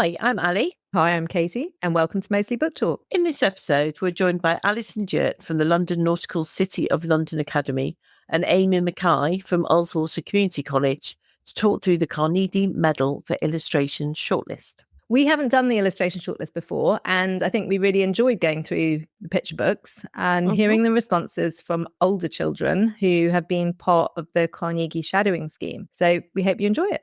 Hi, I'm Ali. Hi, I'm Katie, and welcome to Mostly Book Talk. In this episode, we're joined by Alison Jewitt from the London Nautical City of London Academy and Amy McKay from Ullswater Community College to talk through the Carnegie Medal for Illustration Shortlist. We haven't done the illustration shortlist before, and I think we really enjoyed going through the picture books and hearing the responses from older children who have been part of the Carnegie shadowing scheme. So we hope you enjoy it.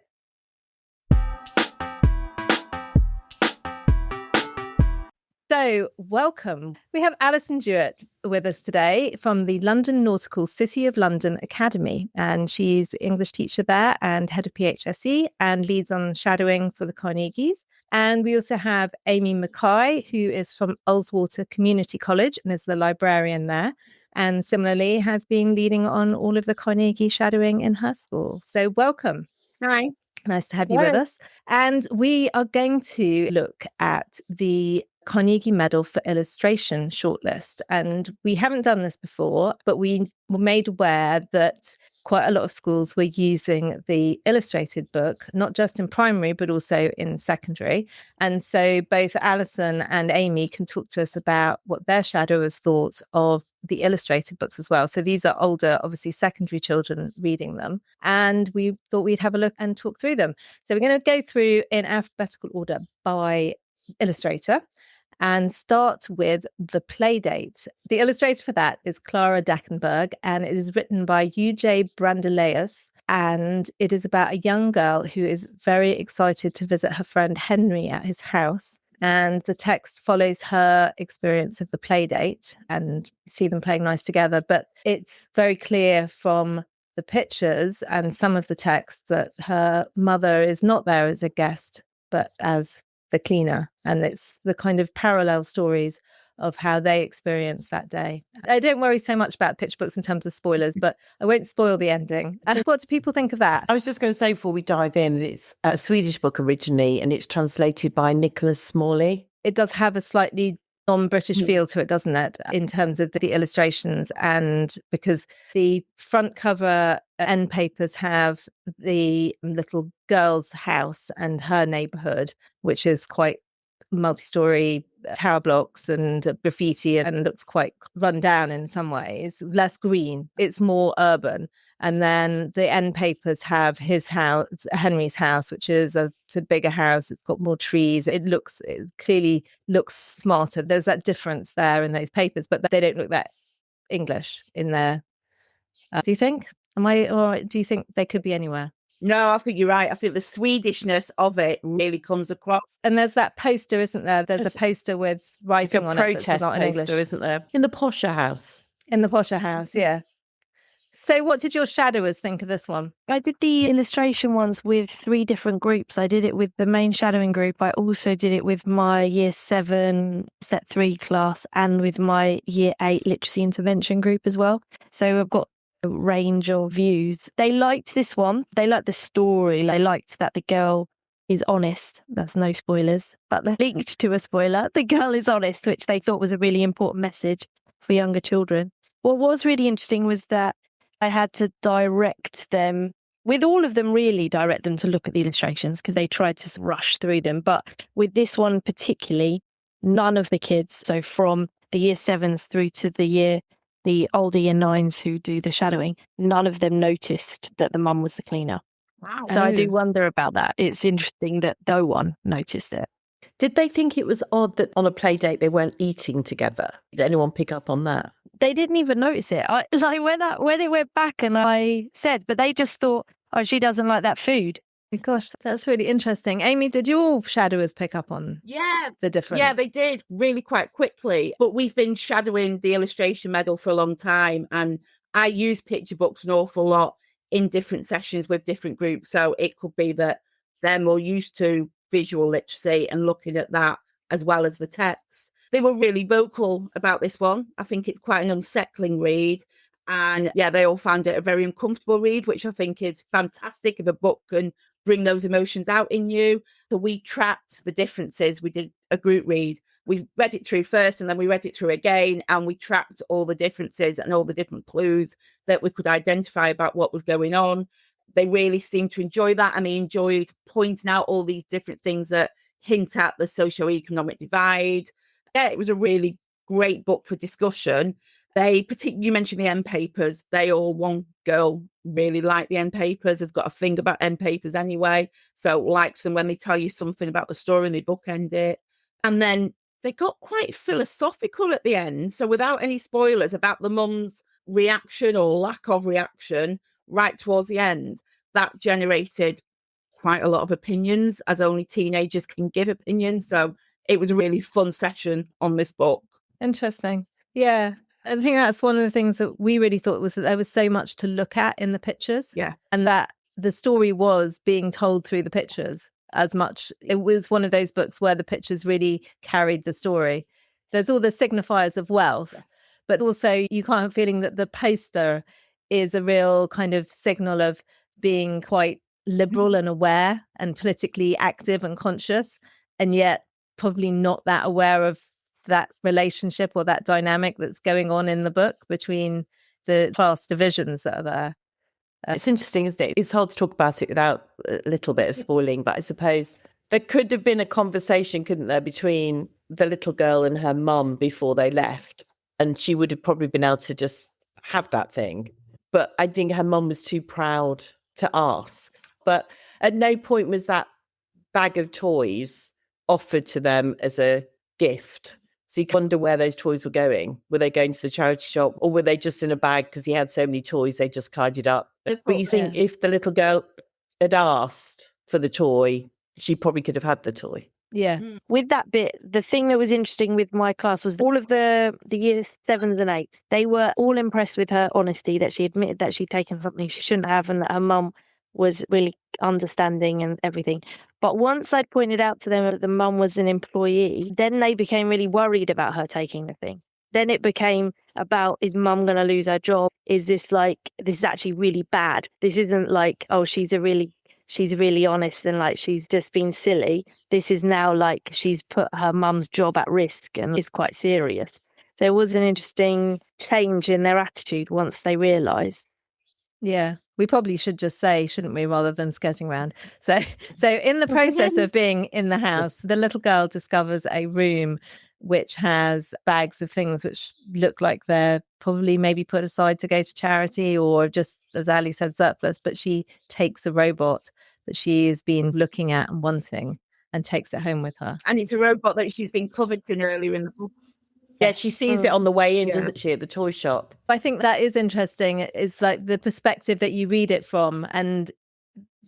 So, welcome. We have Alison Jewitt with us today from the London Nautical City of London Academy, and she's the English teacher there and head of PHSE and leads on shadowing for the Carnegies. And we also have Amy McKay, who is from Ullswater Community College and is the librarian there, and similarly has been leading on all of the Carnegie shadowing in her school. So, welcome. Hi. Nice to have you with us. And we are going to look at the Carnegie Medal for Illustration shortlist. And we haven't done this before, but we were made aware that quite a lot of schools were using the illustrated book, not just in primary, but also in secondary. And so both Alison and Amy can talk to us about what their shadowers thought of the illustrated books as well. So these are older, obviously secondary children reading them. And we thought we'd have a look and talk through them. So we're going to go through in alphabetical order by illustrator and start with the Playdate. The illustrator for that is Clara Dackenberg, and it is written by UJ Brandeleus, and it is about a young girl who is very excited to visit her friend Henry at his house. And the text follows her experience of the Playdate, and you see them playing nice together. But it's very clear from the pictures and some of the text that her mother is not there as a guest, but as the cleaner. And it's the kind of parallel stories of how they experience that day. I don't worry so much about picture books in terms of spoilers, but I won't spoil the ending. And what do people think of that? I was just going to say before we dive in, that it's a Swedish book originally, and it's translated by Nicholas Smalley. It does have a slightly non-British feel to it, doesn't it, in terms of the illustrations? And because the front cover end papers have the little girl's house and her neighbourhood, which is quite multi-storey tower blocks and graffiti and looks quite run down in some ways, less green. It's more urban. And then the end papers have his house, Henry's house, which is it's a bigger house. It's got more trees. It clearly looks smarter. There's that difference there in those papers, but they don't look that English in there. Do you think? Or do you think they could be anywhere? No, I think you're right. I think the Swedishness of it really comes across. And there's that poster, isn't there? There's a poster with writing on it. Protest not in poster, English, isn't there? In the Posher House. In the Posher House, yeah. So what did your shadowers think of this one? I did the illustration ones with 3 different groups. I did it with the main shadowing group. I also did it with my Year 7 Set 3 class and with my Year 8 Literacy Intervention group as well. So I've got a range of views. They liked this one. They liked the story. They liked that the girl is honest. That's no spoilers, but they're linked to a spoiler. The girl is honest, which they thought was a really important message for younger children. What was really interesting was that I had to direct them, with all of them really direct them to look at the illustrations because they tried to rush through them. But with this one particularly, none of the kids, so from the Year 7s through to the older Year 9s who do the shadowing, none of them noticed that the mum was the cleaner. Wow. So I do wonder about that. It's interesting that no one noticed it. Did they think it was odd that on a play date they weren't eating together? Did anyone pick up on that? They didn't even notice it. When it went back and I said, but they just thought, oh, she doesn't like that food. Gosh, that's really interesting. Amy, did your shadowers pick up on the difference? Yeah, they did really quite quickly. But we've been shadowing the illustration medal for a long time, and I use picture books an awful lot in different sessions with different groups. So it could be that they're more used to visual literacy and looking at that as well as the text. They were really vocal about this one. I think it's quite an unsettling read. And yeah, they all found it a very uncomfortable read, which I think is fantastic if a book can bring those emotions out in you. So we tracked the differences. We did a group read. We read it through first and then we read it through again, and we tracked all the differences and all the different clues that we could identify about what was going on. They really seemed to enjoy that, and they enjoyed pointing out all these different things that hint at the socioeconomic divide. Yeah, it was a really great book for discussion. You mentioned the end papers. One girl really liked the end papers, has got a thing about end papers anyway, so likes them when they tell you something about the story and they bookend it. And then they got quite philosophical at the end. So without any spoilers about the mum's reaction or lack of reaction right towards the end, that generated quite a lot of opinions, as only teenagers can give opinions. So it was a really fun session on this book. Interesting. Yeah. I think that's one of the things that we really thought was that there was so much to look at in the pictures. Yeah. And that the story was being told through the pictures as much. It was one of those books where the pictures really carried the story. There's all the signifiers of wealth, but also you can't have a feeling that the poster is a real kind of signal of being quite liberal and aware and politically active and conscious, and yet probably not that aware of that relationship or that dynamic that's going on in the book between the class divisions that are there. It's interesting, isn't it? It's hard to talk about it without a little bit of spoiling, but I suppose there could have been a conversation, couldn't there, between the little girl and her mum before they left, and she would have probably been able to just have that thing. But I think her mum was too proud to ask. But at no point was that bag of toys offered to them as a gift. So you wonder where those toys were going. Were they going to the charity shop, or were they just in a bag because he had so many toys, they just tidied up? But you think if the little girl had asked for the toy, she probably could have had the toy. Yeah. With that bit, the thing that was interesting with my class was all of the year 7s and 8s, they were all impressed with her honesty, that she admitted that she'd taken something she shouldn't have and that her mum was really understanding and everything. But once I'd pointed out to them that the mum was an employee, then they became really worried about her taking the thing. Then it became about, is mum going to lose her job? Is this this is actually really bad? This isn't like, oh, she's really honest and like she's just been silly. This is now like she's put her mum's job at risk and it's quite serious. There was an interesting change in their attitude once they realised. Yeah. We probably should just say, shouldn't we, rather than skirting around. So in the process of being in the house, the little girl discovers a room which has bags of things which look like they're probably maybe put aside to go to charity or just, as Ali said, surplus. But she takes a robot that she has been looking at and wanting and takes it home with her. And it's a robot that she's been covered in earlier in the book. Yeah, she sees it on the way in, doesn't she, at the toy shop? I think that is interesting. It's like the perspective that you read it from, and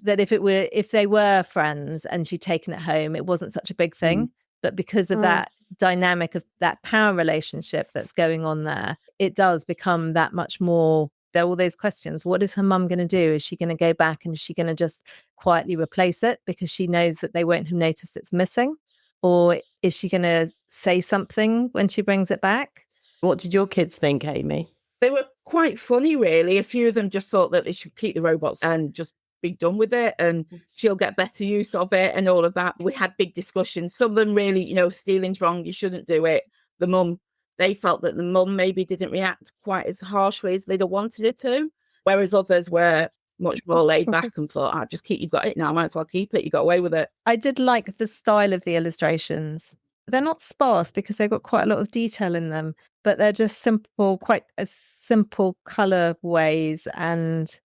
that if they were friends and she'd taken it home, it wasn't such a big thing. But because of that dynamic of that power relationship that's going on there, it does become that much more. There are all those questions. What is her mum going to do? Is she going to go back and is she going to just quietly replace it because she knows that they won't have noticed it's missing? Or is she going to say something when she brings it back? What did your kids think, Amy? They were quite funny, really. A few of them just thought that they should keep the robots and just be done with it and she'll get better use of it and all of that. We had big discussions. Some of them really, stealing's wrong, you shouldn't do it. They felt that the mum maybe didn't react quite as harshly as they'd have wanted it to, whereas others were much more laid back and thought, you've got it now, might as well keep it, you got away with it. I did like the style of the illustrations. They're not sparse because they've got quite a lot of detail in them, but they're just quite simple colour ways. And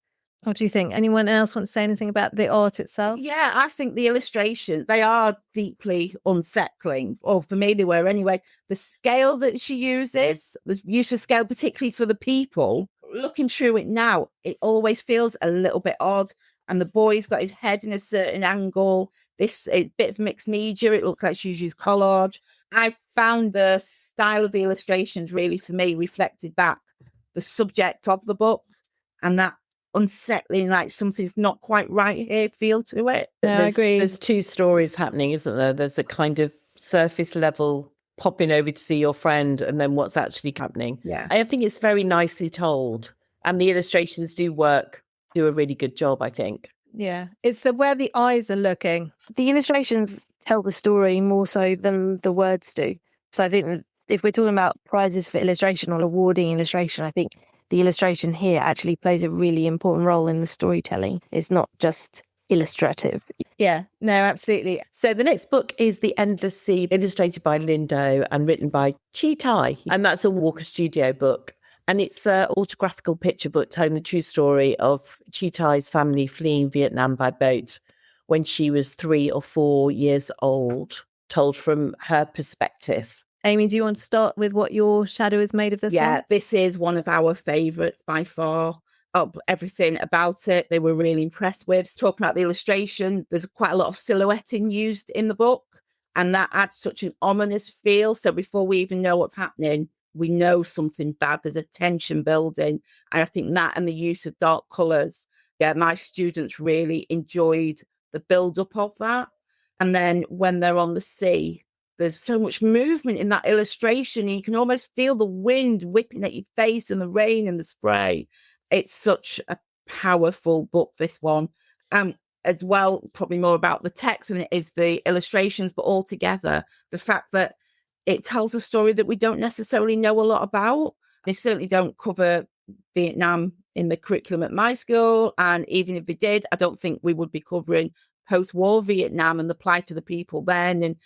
what do you think? Anyone else want to say anything about the art itself? Yeah, I think the illustrations, they are deeply unsettling, or for me they were anyway. The scale that she uses, the use of scale, particularly for the people, looking through it now, it always feels a little bit odd. And the boy's got his head in a certain angle. This is a bit of mixed media. It looks like she's used collage. I found the style of the illustrations really, for me, reflected back the subject of the book and that unsettling, like something's not quite right here feel to it. No, I agree. There's two stories happening, isn't there? There's a kind of surface level popping over to see your friend and then what's actually happening. Yeah. I think it's very nicely told. And the illustrations do a really good job, I think. Yeah. It's where the eyes are looking. The illustrations tell the story more so than the words do. So I think that if we're talking about prizes for illustration or awarding illustration, I think the illustration here actually plays a really important role in the storytelling. It's not just illustrative. Yeah, no, absolutely. So the next book is The Endless Sea, illustrated by Lindo and written by Chi Tai. And that's a Walker Studio book. And it's an autographical picture book telling the true story of Chi Tai's family fleeing Vietnam by boat when she was 3 or 4 years old, told from her perspective. Amy, do you want to start with what your shadow is made of this one? Yeah, this is one of our favourites by far. Everything about it they were really impressed with. Talking about the illustration, there's quite a lot of silhouetting used in the book, and that adds such an ominous feel. So before we even know what's happening, we know something bad. There's a tension building. And I think that and the use of dark colours, yeah, my students really enjoyed the build-up of that. And then when they're on the sea, there's so much movement in that illustration. You can almost feel the wind whipping at your face and the rain and the spray. It's such a powerful book, this one. As well, probably more about the text than it is the illustrations, but altogether, the fact that it tells a story that we don't necessarily know a lot about. They certainly don't cover Vietnam in the curriculum at my school. And even if they did, I don't think we would be covering post-war Vietnam and the plight of the people then. And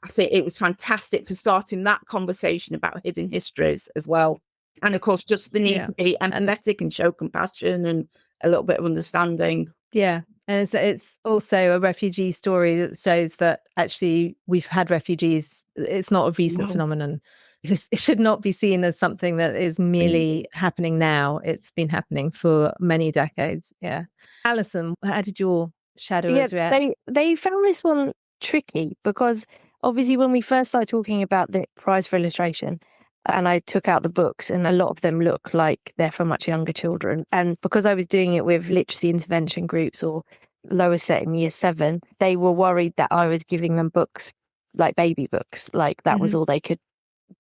I think it was fantastic for starting that conversation about hidden histories as well. And of course, just the need to be empathetic and show compassion and a little bit of understanding. Yeah. And it's also a refugee story that shows that actually we've had refugees. It's not a recent phenomenon. It should not be seen as something that is merely happening now. It's been happening for many decades. Yeah. Alison, how did your shadowers react? They found this one tricky because obviously when we first started talking about the prize for illustration, and I took out the books, and a lot of them look like they're for much younger children. And because I was doing it with literacy intervention groups or lower set in year 7, they were worried that I was giving them books like baby books, like that was all they could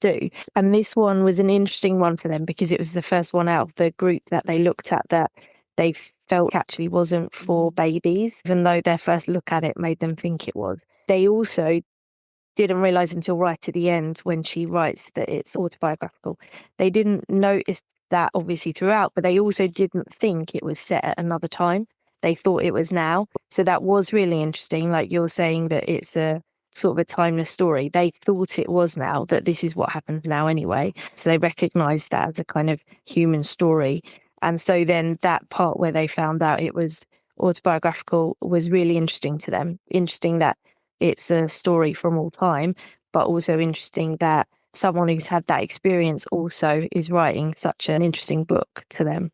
do. And this one was an interesting one for them because it was the first one out of the group that they looked at that they felt actually wasn't for babies, even though their first look at it made them think it was. They also didn't realise until right at the end when she writes that it's autobiographical. They didn't notice that obviously throughout, but they also didn't think it was set at another time. They thought it was now. So that was really interesting. Like you're saying that it's a sort of a timeless story. They thought it was now, that this is what happens now anyway. So they recognised that as a kind of human story. And so then that part where they found out it was autobiographical was really interesting to them. Interesting that it's a story from all time, but also interesting that someone who's had that experience also is writing such an interesting book to them.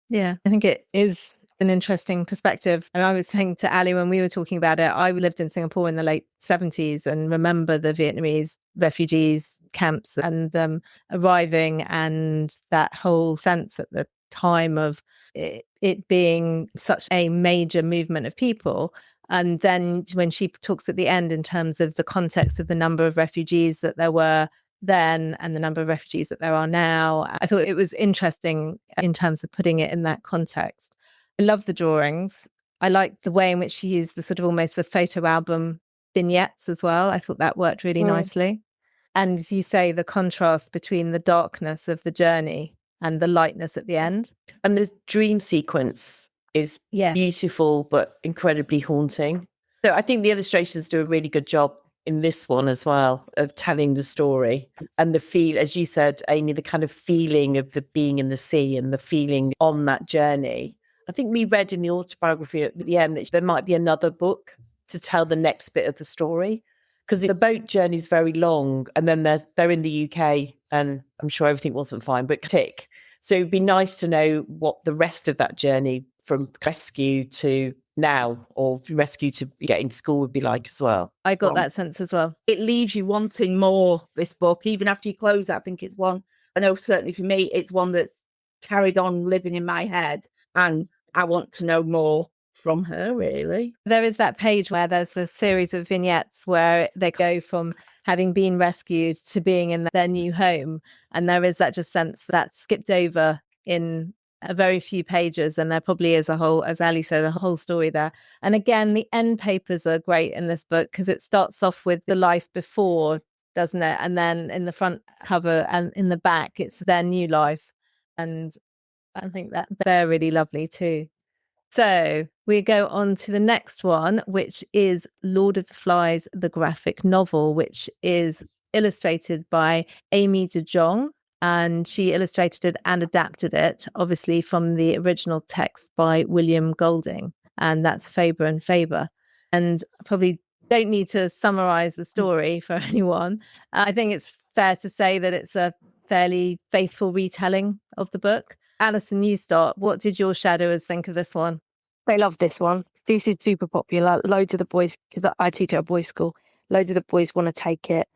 Yeah, I think it is an interesting perspective. And I was saying to Ali when we were talking about it, I lived in Singapore in the late 70s and remember the Vietnamese refugees camps and them arriving, and that whole sense at the time of it being such a major movement of people. And then when she talks at the end in terms of the context of the number of refugees that there were then and the number of refugees that there are now, I thought it was interesting in terms of putting it in that context. I love the drawings. I like the way in which she used the sort of almost the photo album vignettes as well. I thought that worked really nicely. And as you say, the contrast between the darkness of the journey and the lightness at the end. And the dream sequence is beautiful, but incredibly haunting. So I think the illustrations do a really good job in this one as well of telling the story and the feel, as you said, Amy, the kind of feeling of the being in the sea and the feeling on that journey. I think we read in the autobiography at the end that there might be another book to tell the next bit of the story, because the boat journey is very long, and then they're in the UK, and I'm sure everything wasn't fine, but tick. So it'd be nice to know what the rest of that journey from rescue to now, or rescue to getting to school, would be like as well. I got that sense as well. It leaves you wanting more, this book, even after you close. I think it's one, I know certainly for me, it's one that's carried on living in my head, and I want to know more from her, really. There is that page where there's the series of vignettes where they go from having been rescued to being in their new home. And there is that just sense that's skipped over in a very few pages. And there probably is a whole, as Ali said, a whole story there. And again, the end papers are great in this book because it starts off with the life before, doesn't it? And then in the front cover and in the back, it's their new life. And I think that they're really lovely too. So we go on to the next one, which is Lord of the Flies, the graphic novel, which is illustrated by Amy de Jong. And she illustrated it and adapted it, obviously, from the original text by William Golding. And that's Faber and Faber. And I probably don't need to summarize the story for anyone. I think it's fair to say that it's a fairly faithful retelling of the book. Alison, you start. What did your shadowers think of this one? They love this one. This is super popular. Loads of the boys, because I teach at a boys' school, loads of the boys want to take it.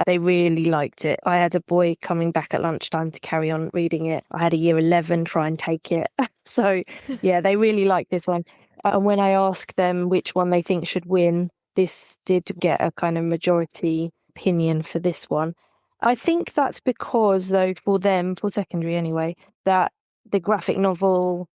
They really liked it. I had a boy coming back at lunchtime to carry on reading it. I had a year 11 try and take it. So, yeah, they really like this one. And when I asked them which one they think should win, this did get a kind of majority opinion for this one. I think that's because, though, for them, for secondary anyway, that the graphic novel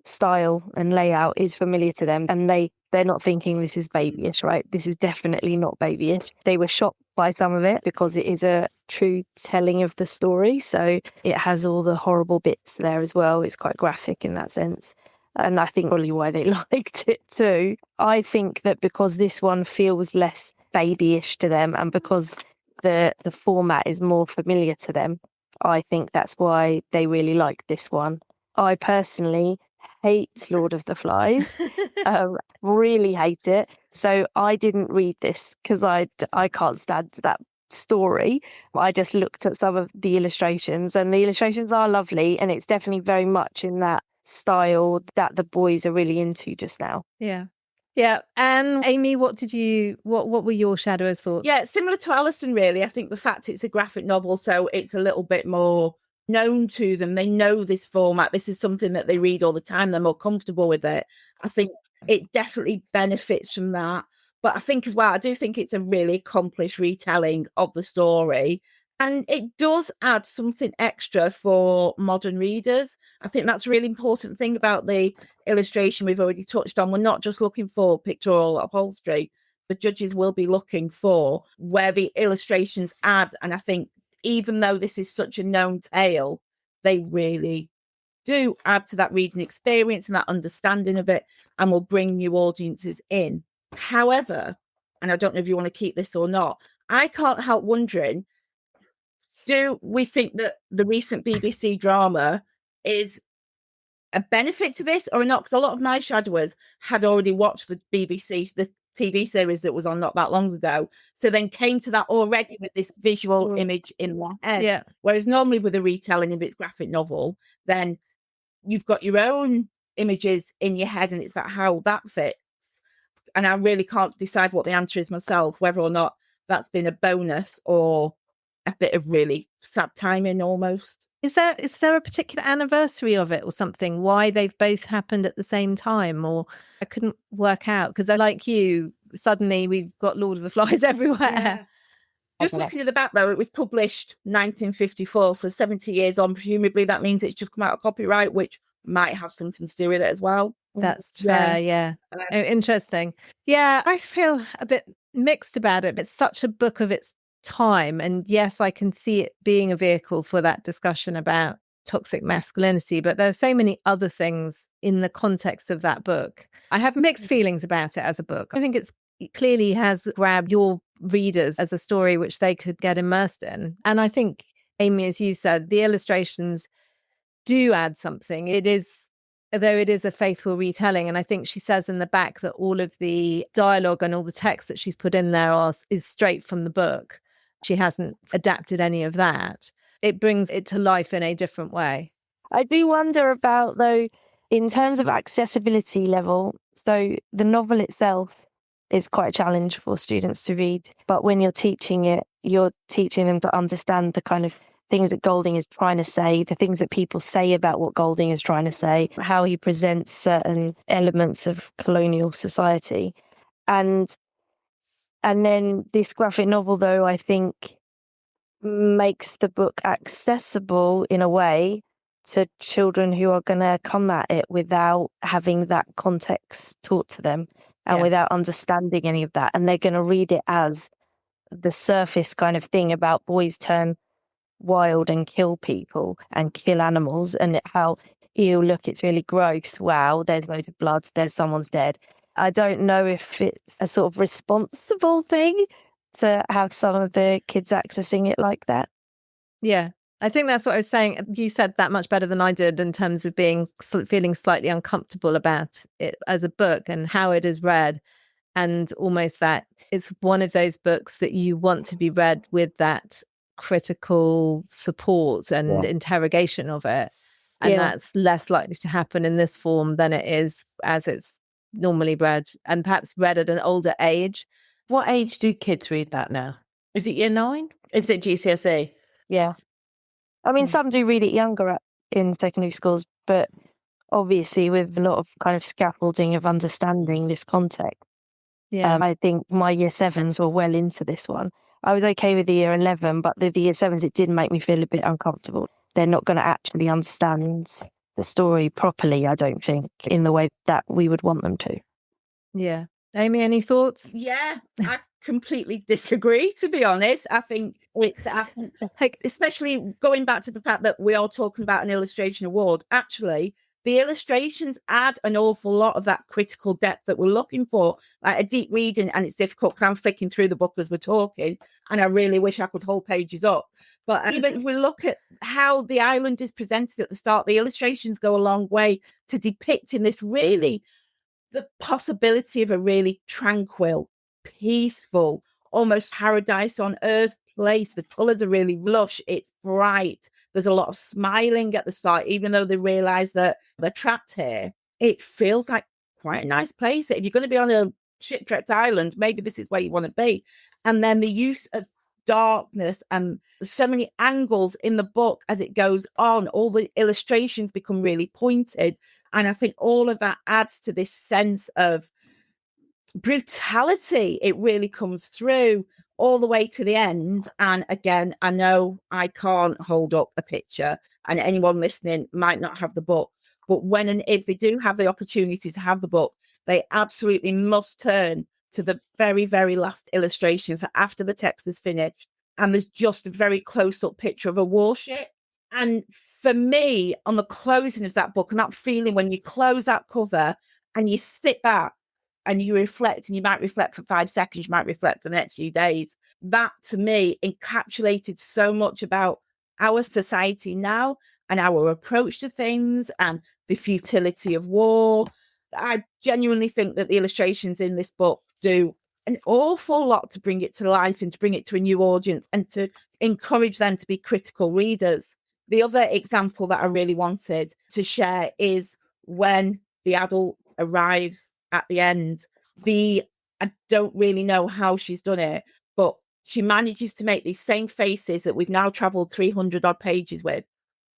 style and layout is familiar to them, and they're not thinking this is babyish, right? This is definitely not babyish. They were shocked by some of it because it is a true telling of the story, so it has all the horrible bits there as well. It's quite graphic in that sense, and I think probably why they liked it too. I think that because this one feels less babyish to them, and because the format is more familiar to them, I think that's why they really like this one. I personally hate Lord of the Flies, really hate it. So I didn't read this because I can't stand that story. I just looked at some of the illustrations, and the illustrations are lovely, and it's definitely very much in that style that the boys are really into just now. Yeah. Yeah. And Amy, what were your shadowers' thoughts? Yeah, similar to Alison, really. I think the fact it's a graphic novel, so it's a little bit more known to them. They know this format. This is something that they read all the time. They're more comfortable with it. I think it definitely benefits from that. But I think as well, I do think it's a really accomplished retelling of the story. And it does add something extra for modern readers. I think that's a really important thing about the illustration we've already touched on. We're not just looking for pictorial upholstery. The judges will be looking for where the illustrations add. And I think even though this is such a known tale, they really do add to that reading experience and that understanding of it, and will bring new audiences in. However, and I don't know if you want to keep this or not, I can't help wondering, do we think that the recent BBC drama is a benefit to this or not? Because a lot of my shadowers had already watched the BBC, the TV series that was on not that long ago, so then came to that already with this visual image in their head. Yeah. Whereas normally with a retelling of its graphic novel, then you've got your own images in your head and it's about how that fits. And I really can't decide what the answer is myself, whether or not that's been a bonus or a bit of really sad timing almost. Is there a particular anniversary of it or something, why they've both happened at the same time? Or I couldn't work out, because I, like you, suddenly we've got Lord of the Flies everywhere. Yeah. Just looking at the back, though, it was published 1954, so 70 years on. Presumably that means it's just come out of copyright, which might have something to do with it as well. That's fair, yeah. Oh, interesting. Yeah, I feel a bit mixed about it. It's such a book of its time, and yes, I can see it being a vehicle for that discussion about toxic masculinity, but there are so many other things in the context of that book. I have mixed feelings about it as a book. I think it clearly has grabbed your readers as a story which they could get immersed in. And I think, Amy, as you said, the illustrations do add something. Though it is a faithful retelling, and I think she says in the back that all of the dialogue and all the text that she's put in there is straight from the book. She hasn't adapted any of that. It brings it to life in a different way. I do wonder about, though, in terms of accessibility level, so the novel itself is quite a challenge for students to read, but when you're teaching it, you're teaching them to understand the kind of things that Golding is trying to say, the things that people say about what Golding is trying to say, how he presents certain elements of colonial society. And then this graphic novel, though, I think makes the book accessible in a way to children who are going to come at it without having that context taught to them and without understanding any of that. And they're going to read it as the surface kind of thing about boys turn wild and kill people and kill animals, and how ew, look, it's really gross. Wow, there's loads of blood. There's someone's dead. I don't know if it's a sort of responsible thing to have some of the kids accessing it like that. Yeah, I think that's what I was saying. You said that much better than I did in terms of feeling slightly uncomfortable about it as a book and how it is read. And almost that it's one of those books that you want to be read with that critical support and interrogation of it. And that's less likely to happen in this form than it is as it's normally read, and perhaps read at an older age. What age do kids read that now? Is it year 9? Is it GCSE? Yeah. I mean, some do read it younger in secondary schools, but obviously with a lot of kind of scaffolding of understanding this context. Yeah. I think my year 7s were well into this one. I was okay with the year 11, but the year 7s, it did make me feel a bit uncomfortable. They're not going to actually understand the story properly, I don't think, in the way that we would want them to. Yeah. Amy, any thoughts? Yeah, I completely disagree, to be honest. I think especially going back to the fact that we are talking about an illustration award, actually, the illustrations add an awful lot of that critical depth that we're looking for, like a deep reading. And it's difficult because I'm flicking through the book as we're talking, and I really wish I could hold pages up. But even if we look at how the island is presented at the start, the illustrations go a long way to depicting this really, the possibility of a really tranquil, peaceful, almost paradise on earth place. The colours are really lush. It's bright. There's a lot of smiling at the start, even though they realise that they're trapped here. It feels like quite a nice place. If you're going to be on a shipwrecked island, maybe this is where you want to be. And then the use of darkness and so many angles in the book as it goes on, all the illustrations become really pointed. And I think all of that adds to this sense of brutality. It really comes through all the way to the end. And again, I know I can't hold up a picture, and anyone listening might not have the book, but when and if they do have the opportunity to have the book, they absolutely must turn to the very, very last illustrations after the text is finished. And there's just a very close-up picture of a warship. And for me, on the closing of that book, and that feeling when you close that cover and you sit back and you reflect, and you might reflect for 5 seconds, you might reflect for the next few days, that to me encapsulated so much about our society now and our approach to things and the futility of war. I genuinely think that the illustrations in this book do an awful lot to bring it to life and to bring it to a new audience and to encourage them to be critical readers. The other example that I really wanted to share is when the adult arrives at the end. I don't really know how she's done it, but she manages to make these same faces that we've now travelled 300 odd pages with.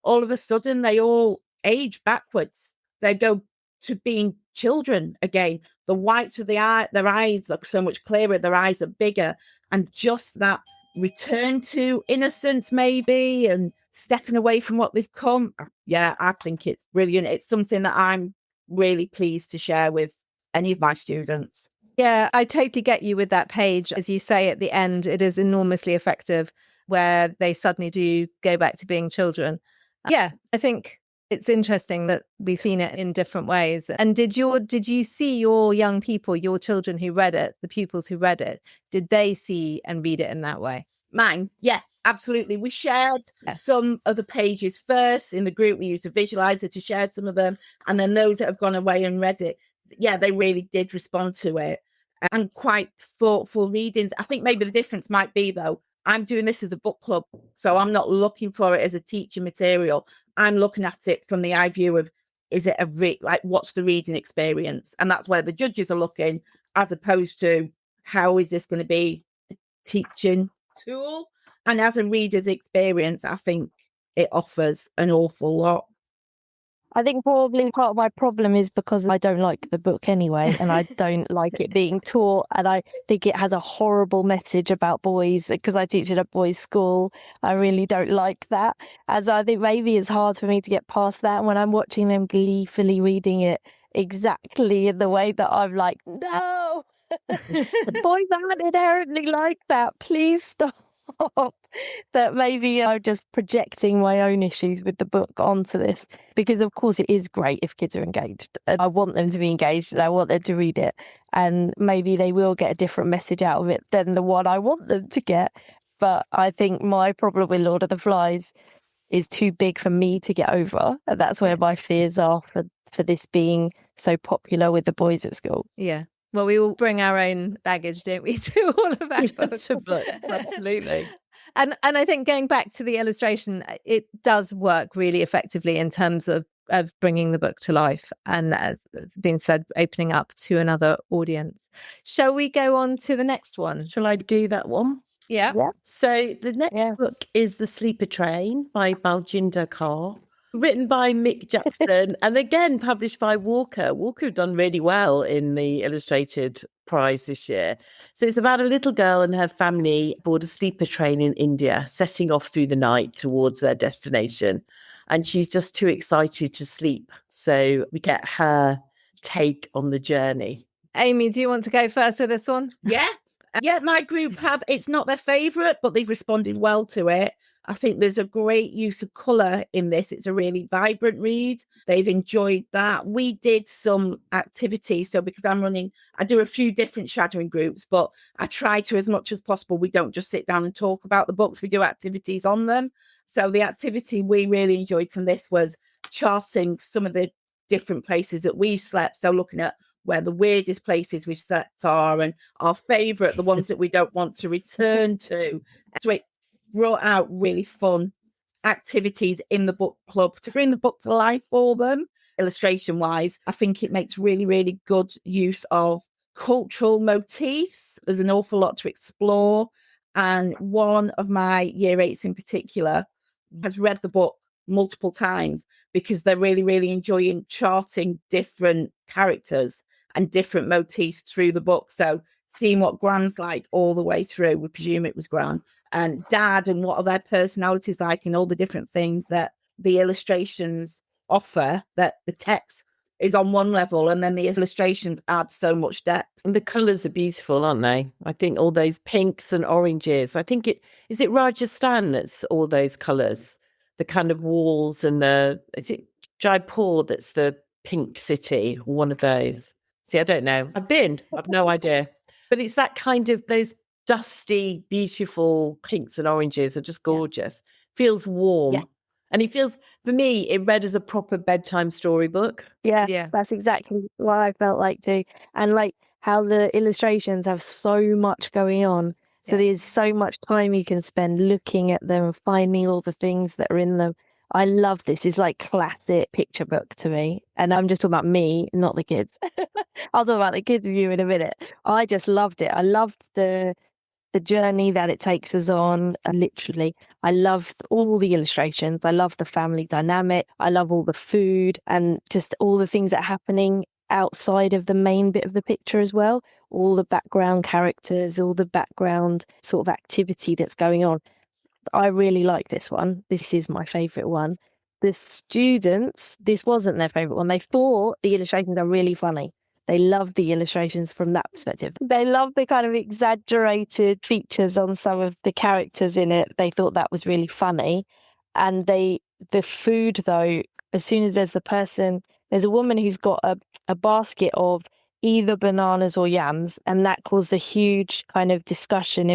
All of a sudden, they all age backwards. They go to being children again. The whites of their eyes look so much clearer. Their eyes are bigger. And just that return to innocence, maybe, and stepping away from what they've come. Yeah, I think it's brilliant. It's something that I'm really pleased to share with any of my students. Yeah, I totally get you with that page. As you say at the end, it is enormously effective where they suddenly do go back to being children. Yeah, I think it's interesting that we've seen it in different ways. And did you see your young people, your children who read it, the pupils who read it, did they see and read it in that way? Mine, yeah, absolutely. We shared some of the pages first in the group. We used a visualizer to share some of them. And then those that have gone away and read it, yeah, they really did respond to it. And quite thoughtful readings. I think maybe the difference might be, though, I'm doing this as a book club, so I'm not looking for it as a teaching material. I'm looking at it from the eye view of, is it what's the reading experience? And that's where the judges are looking, as opposed to how is this going to be a teaching tool? And as a reader's experience, I think it offers an awful lot. I think probably part of my problem is because I don't like the book anyway, and I don't like it being taught, and I think it has a horrible message about boys because I teach at a boys' school. I really don't like that. And so I think maybe it's hard for me to get past that when I'm watching them gleefully reading it exactly in the way that I'm like, no, boys aren't inherently like that. Please stop. that maybe I'm just projecting my own issues with the book onto this, because of course it is great if kids are engaged, and I want them to be engaged and I want them to read it, and maybe they will get a different message out of it than the one I want them to get. But I think my problem with Lord of the Flies is too big for me to get over, and that's where my fears are for this being so popular with the boys at school. Yeah. Well, we all bring our own baggage, don't we, to all of our books? Absolutely. And I think going back to the illustration, it does work really effectively in terms of bringing the book to life. And as it's been said, opening up to another audience. Shall we go on to the next one? Shall I do that one? Yeah. So the next book is The Sleeper Train by Baljinder Kaur, written by Mick Jackson, and again published by Walker. Walker have done really well in the illustrated prize this year. So it's about a little girl and her family aboard a sleeper train in India, setting off through the night towards their destination. And she's just too excited to sleep. So we get her take on the journey. Amy, do you want to go first with this one? Yeah, my group it's not their favourite, but they've responded well to it. I think there's a great use of colour in this. It's a really vibrant read. They've enjoyed that. We did some activities. So because I do a few different shadowing groups, but I try to, as much as possible, we don't just sit down and talk about the books. We do activities on them. So the activity we really enjoyed from this was charting some of the different places that we've slept. So looking at where the weirdest places we've slept are, and our favourite, the ones that we don't want to return to. So it brought out really fun activities in the book club to bring the book to life for them. Illustration wise, I think it makes really, really good use of cultural motifs. There's an awful lot to explore. And one of my year 8s in particular has read the book multiple times because they're really, really enjoying charting different characters and different motifs through the book. So seeing what Gran's like all the way through, we presume it was Gran, and Dad, and what are their personalities like, and all the different things that the illustrations offer, that the text is on one level and then the illustrations add so much depth. And the colours are beautiful, aren't they? I think all those pinks and oranges. I think is it Rajasthan that's all those colours? The kind of walls, and is it Jaipur that's the pink city, one of those? See, I don't know. I've no idea. But it's that kind of, those dusty, beautiful pinks and oranges are just gorgeous. Feels warm. Yeah. And it feels, for me, it read as a proper bedtime storybook. Yeah, that's exactly what I felt like too. And like how the illustrations have so much going on. So there's so much time you can spend looking at them and finding all the things that are in them. I love this. It's like classic picture book to me. And I'm just talking about me, not the kids. I'll talk about the kids' view in a minute. I just loved it. I loved the journey that it takes us on, literally. I loved all the illustrations. I love the family dynamic. I love all the food and just all the things that are happening outside of the main bit of the picture as well. All the background characters, all the background sort of activity that's going on. I really like this one. This is my favourite one. The students, this wasn't their favourite one. They thought the illustrations are really funny. They love the illustrations from that perspective. They love the kind of exaggerated features on some of the characters in it. They thought that was really funny. And the food, though, as soon as there's a woman who's got a basket of either bananas or yams, and that caused a huge kind of discussion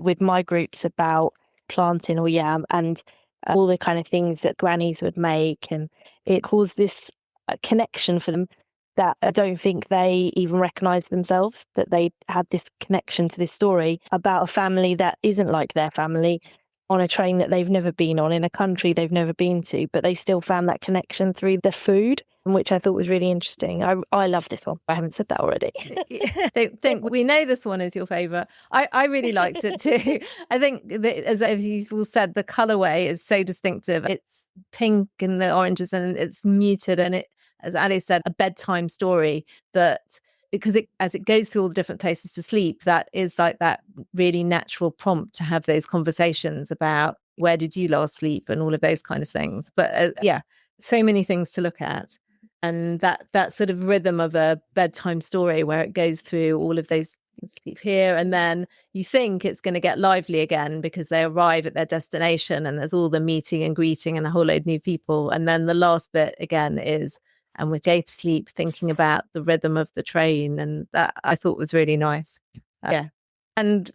with my groups about plantain or yam and all the kind of things that grannies would make. And it caused this connection for them that I don't think they even recognised themselves, that they had this connection to this story about a family that isn't like their family, on a train that they've never been on, in a country they've never been to, but they still found that connection through the food, which I thought was really interesting. I love this one. I haven't said that already. Don't think we know this one is your favourite. I really liked it too. I think that, as you've all said, the colourway is so distinctive. It's pink and the oranges, and it's muted, and it, as Ali said, a bedtime story that, because as it goes through all the different places to sleep, that is like that really natural prompt to have those conversations about where did you last sleep and all of those kind of things. But so many things to look at. And that sort of rhythm of a bedtime story where it goes through all of those sleep here. And then you think it's going to get lively again because they arrive at their destination and there's all the meeting and greeting and a whole load of new people. And then the last bit again is, and we go to sleep thinking about the rhythm of the train. And that I thought was really nice. Yeah. And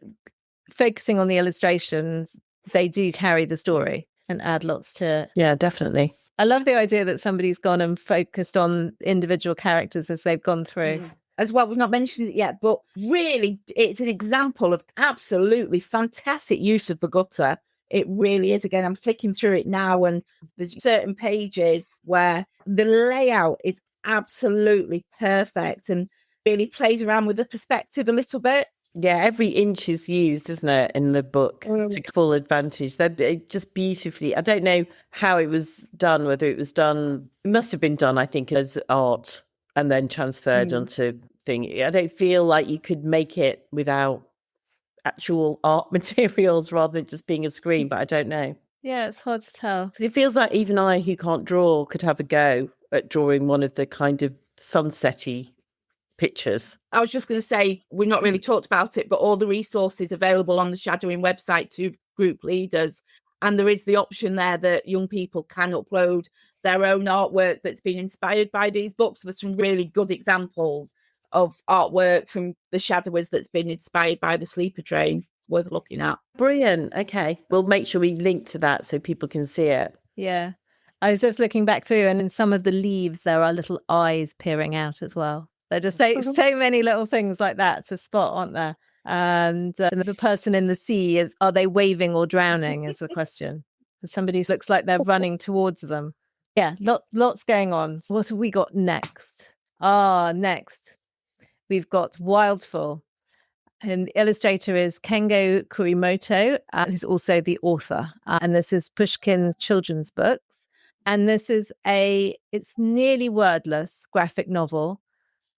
focusing on the illustrations, they do carry the story and add lots to. Yeah, definitely. I love the idea that somebody's gone and focused on individual characters as they've gone through. As well, we've not mentioned it yet, but really it's an example of absolutely fantastic use of the gutter. It really is. Again, I'm flicking through it now, and there's certain pages where the layout is absolutely perfect and really plays around with the perspective a little bit. Yeah, every inch is used, isn't it, in the book to full advantage. They're just beautifully. I don't know how it was done, whether it must have been done, I think, as art and then transferred onto thing. I don't feel like you could make it without actual art materials rather than just being a screen, but I don't know. Yeah, it's hard to tell. Because it feels like even I, who can't draw, could have a go at drawing one of the kind of sunset-y pictures. I was just going to say, we've not really talked about it, but all the resources available on the shadowing website to group leaders. And there is the option there that young people can upload their own artwork that's been inspired by these books. There's some really good examples of artwork from the shadowers that's been inspired by the sleeper train. It's worth looking at. Brilliant. Okay. We'll make sure we link to that so people can see it. Yeah. I was just looking back through, and in some of the leaves, there are little eyes peering out as well. There are just so many little things like that to spot, aren't there? And the person in the sea, are they waving or drowning is the question. Somebody looks like they're running towards them. Yeah, lots going on. So what have we got next? Next, we've got Wildfall. And the illustrator is Kengo Kurimoto, who's also the author. And this is Pushkin's children's books. And this is it's nearly wordless graphic novel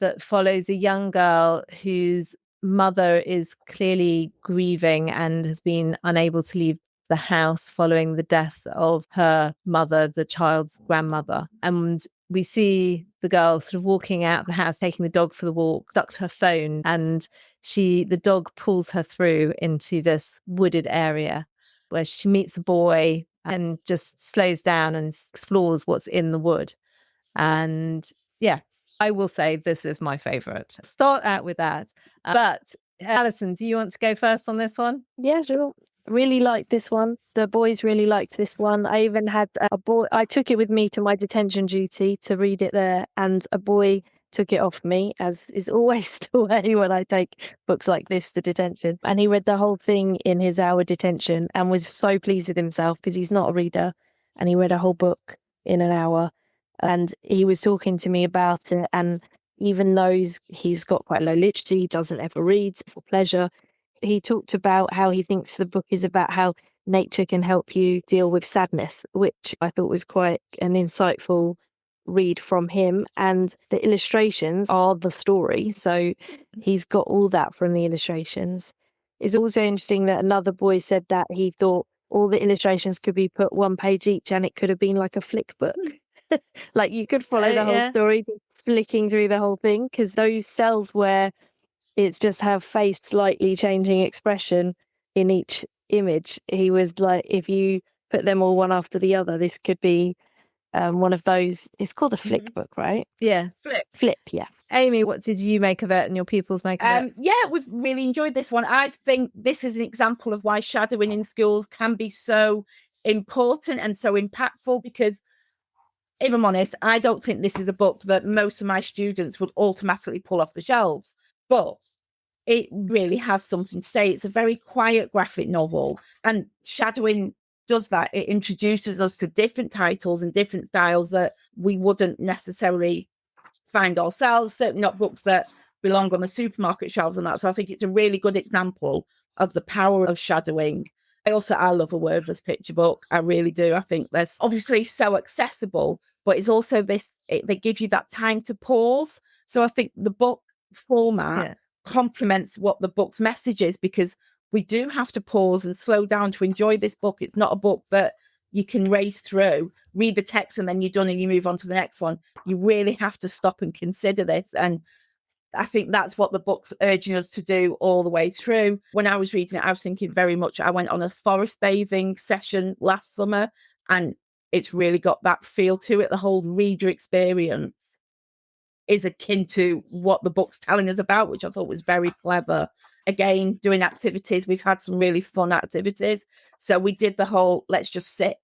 that follows a young girl whose mother is clearly grieving and has been unable to leave the house following the death of her mother, the child's grandmother. And we see the girl sort of walking out of the house, taking the dog for the walk, stuck to her phone, and the dog pulls her through into this wooded area where she meets a boy and just slows down and explores what's in the wood. And yeah, I will say this is my favorite. Start out with that. But Alison, do you want to go first on this one? Yeah, sure. Really liked this one. The boys really liked this one. I even had a boy, I took it with me to my detention duty to read it there, and a boy took it off me, as is always the way when I take books like this to detention. And he read the whole thing in his hour detention and was so pleased with himself because he's not a reader, and he read a whole book in an hour. And he was talking to me about it, and even though he's got quite low literacy, doesn't ever read for pleasure, he talked about how he thinks the book is about how nature can help you deal with sadness, which I thought was quite an insightful read from him. And the illustrations are the story, so he's got all that from the illustrations. It's also interesting that another boy said that he thought all the illustrations could be put one page each and it could have been like a flick book. Like you could follow the whole story, flicking through the whole thing, because those cells where it's just have face slightly changing expression in each image, he was like, if you put them all one after the other, this could be one of those. It's called a flick book, right? Yeah. Flip, yeah. Amy, what did you make of it and your pupils make of it? Yeah, we've really enjoyed this one. I think this is an example of why shadowing in schools can be so important and so impactful, because if I'm honest, I don't think this is a book that most of my students would automatically pull off the shelves, but it really has something to say. It's a very quiet graphic novel, and shadowing does that. It introduces us to different titles and different styles that we wouldn't necessarily find ourselves, certainly not books that belong on the supermarket shelves and that. So I think it's a really good example of the power of shadowing. I love a wordless picture book. I really do. I think that's obviously so accessible, but it's also they give you that time to pause. So I think the book format complements what the book's message is, because we do have to pause and slow down to enjoy this book. It's not a book that you can race through, read the text, and then you're done and you move on to the next one. You really have to stop and consider this. And I think that's what the book's urging us to do all the way through. When I was reading it, I was thinking very much, I went on a forest bathing session last summer, and it's really got that feel to it. The whole reader experience is akin to what the book's telling us about, which I thought was very clever. Again, doing activities. We've had some really fun activities. So we did the whole, let's just sit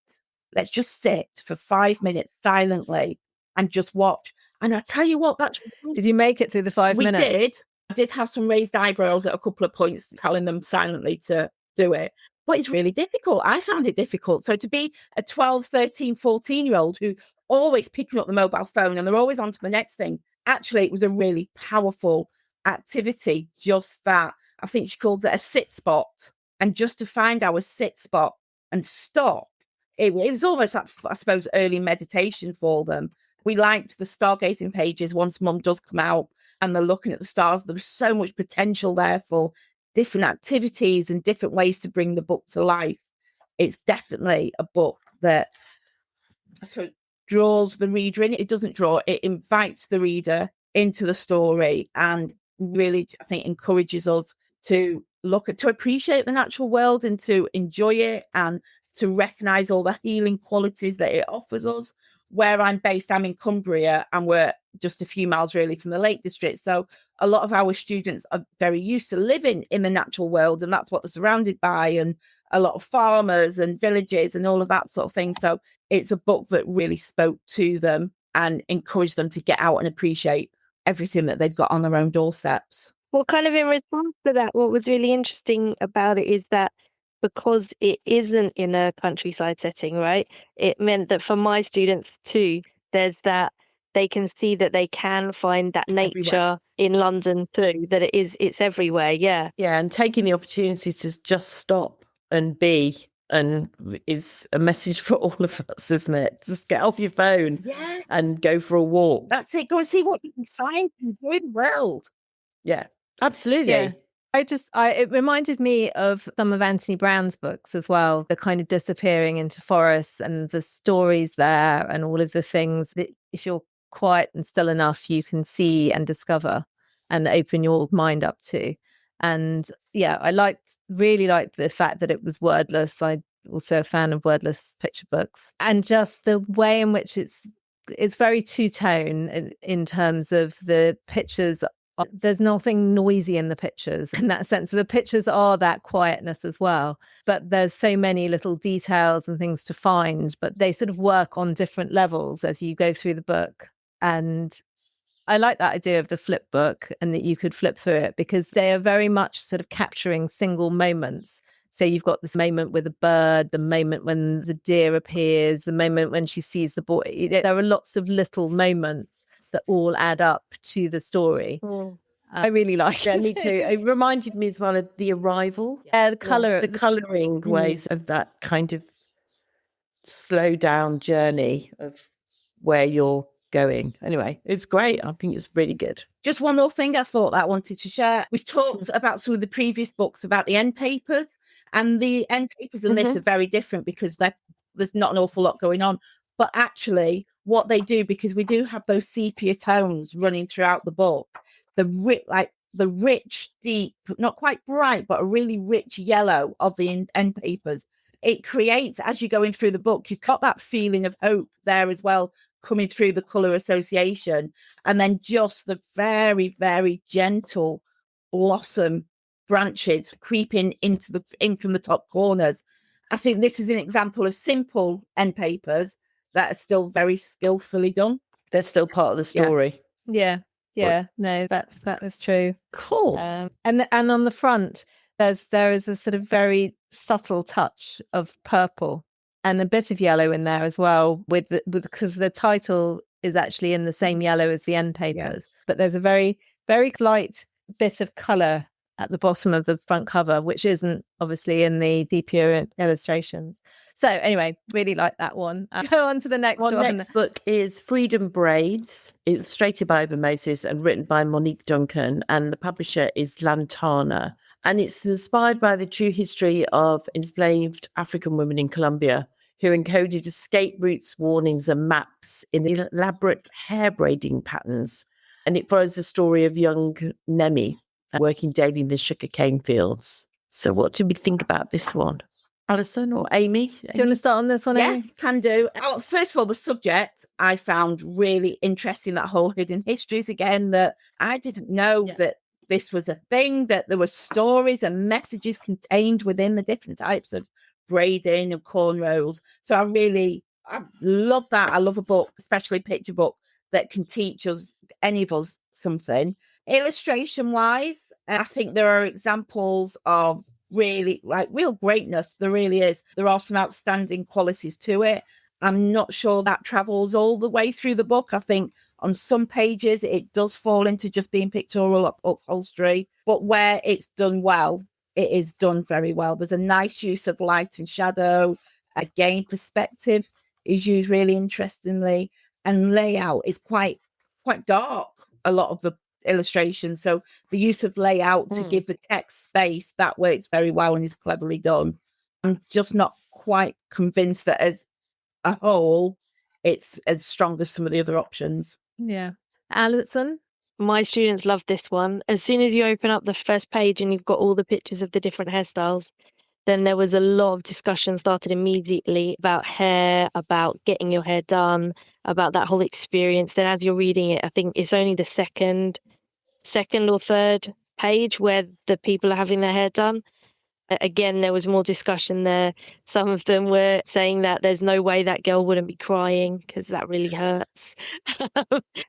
for 5 minutes silently and just watch. And I tell you what, that's... Did you make it through the 5 minutes? We did. I did have some raised eyebrows at a couple of points, telling them silently to do it. But it's really difficult. I found it difficult. So to be a 12, 13, 14-year-old who's always picking up the mobile phone and they're always on to the next thing, actually, it was a really powerful activity, just that. I think she called it a sit spot. And just to find our sit spot and stop, it was almost like, I suppose, early meditation for them. We liked the stargazing pages once Mum does come out and they're looking at the stars. There was so much potential there for different activities and different ways to bring the book to life. It's definitely a book that, I suppose, draws the reader in. It doesn't draw, it invites the reader into the story and really, I think, encourages us to to appreciate the natural world and to enjoy it and to recognise all the healing qualities that it offers us. Where I'm based, I'm in Cumbria, and we're just a few miles really from the Lake District. So a lot of our students are very used to living in the natural world, and that's what they're surrounded by, and a lot of farmers and villages and all of that sort of thing. So it's a book that really spoke to them and encouraged them to get out and appreciate everything that they've got on their own doorsteps. Well, kind of in response to that, what was really interesting about it is that because it isn't in a countryside setting, right? It meant that for my students too, there's that they can see that they can find that nature everywhere in London too, that it's everywhere. Yeah. Yeah. And taking the opportunity to just stop and be, and is a message for all of us, isn't it? Just get off your phone and go for a walk. That's it. Go and see what you can find in the world. Yeah, absolutely. Yeah. It reminded me of some of Anthony Brown's books as well, the kind of disappearing into forests and the stories there and all of the things that if you're quiet and still enough, you can see and discover and open your mind up to. And yeah, I really liked the fact that it was wordless. I'm also a fan of wordless picture books, and just the way in which it's very two-tone in terms of the pictures. There's nothing noisy in the pictures in that sense. The pictures are that quietness as well, but there's so many little details and things to find, but they sort of work on different levels as you go through the book. And I like that idea of the flip book and that you could flip through it because they are very much sort of capturing single moments. So you've got this moment with a bird, the moment when the deer appears, the moment when she sees the boy. There are lots of little moments that all add up to the story. I really like it. Me too. It reminded me as well of The Arrival. The colour. The colouring ways of that kind of slow down journey of where you're going. Anyway, it's great. I think it's really good. Just one more thing I thought that I wanted to share. We've talked about some of the previous books about the end papers, and the end papers in this are very different because there's not an awful lot going on. But actually, what they do, because we do have those sepia tones running throughout the book, the rich, deep, not quite bright, but a really rich yellow of the end papers, it creates, as you're going through the book, you've got that feeling of hope there as well, coming through the colour association. And then just the very, very gentle blossom branches creeping in from the top corners. I think this is an example of simple end papers that are still very skillfully done. They're still part of the story. Yeah. No, that is true. Cool. And on the front, there is a sort of very subtle touch of purple and a bit of yellow in there as well, because the title is actually in the same yellow as the end papers. Yeah. But there's a very, very light bit of colour at the bottom of the front cover, which isn't obviously in the deeper illustrations. So anyway, really like that one. Go on to the next one. Next book is Freedom Braids, illustrated by Eva Moses and written by Monique Duncan, and the publisher is Lantana. And it's inspired by the true history of enslaved African women in Colombia who encoded escape routes, warnings and maps in elaborate hair braiding patterns. And it follows the story of young Nemi working daily in the sugarcane fields. So what do we think about this one? Alison or Amy? Do you want to start on this one, Yeah, Amy? can do. Oh, first of all, the subject I found really interesting, that whole hidden histories again, that I didn't know that this was a thing, that there were stories and messages contained within the different types of braiding and cornrows. So I love that. I love a book, especially a picture book, that can teach us, any of us, something. Illustration wise, I think there are examples of really real greatness. There really is. There are some outstanding qualities to it. I'm not sure that travels all the way through the book. I think on some pages it does fall into just being pictorial upholstery, but where it's done well, it is done very well. There's a nice use of light and shadow. Again, perspective is used really interestingly, and layout is quite dark, a lot of the illustrations. So the use of layout to give the text space, that works very well and is cleverly done. I'm just not quite convinced that as a whole it's as strong as some of the other options. Yeah. Alison? My students love this one. As soon as you open up the first page and you've got all the pictures of the different hairstyles, then there was a lot of discussion started immediately about hair, about getting your hair done, about that whole experience. Then as you're reading it, I think it's only the second or third page where the people are having their hair done. Again, there was more discussion there. Some of them were saying that there's no way that girl wouldn't be crying because that really hurts.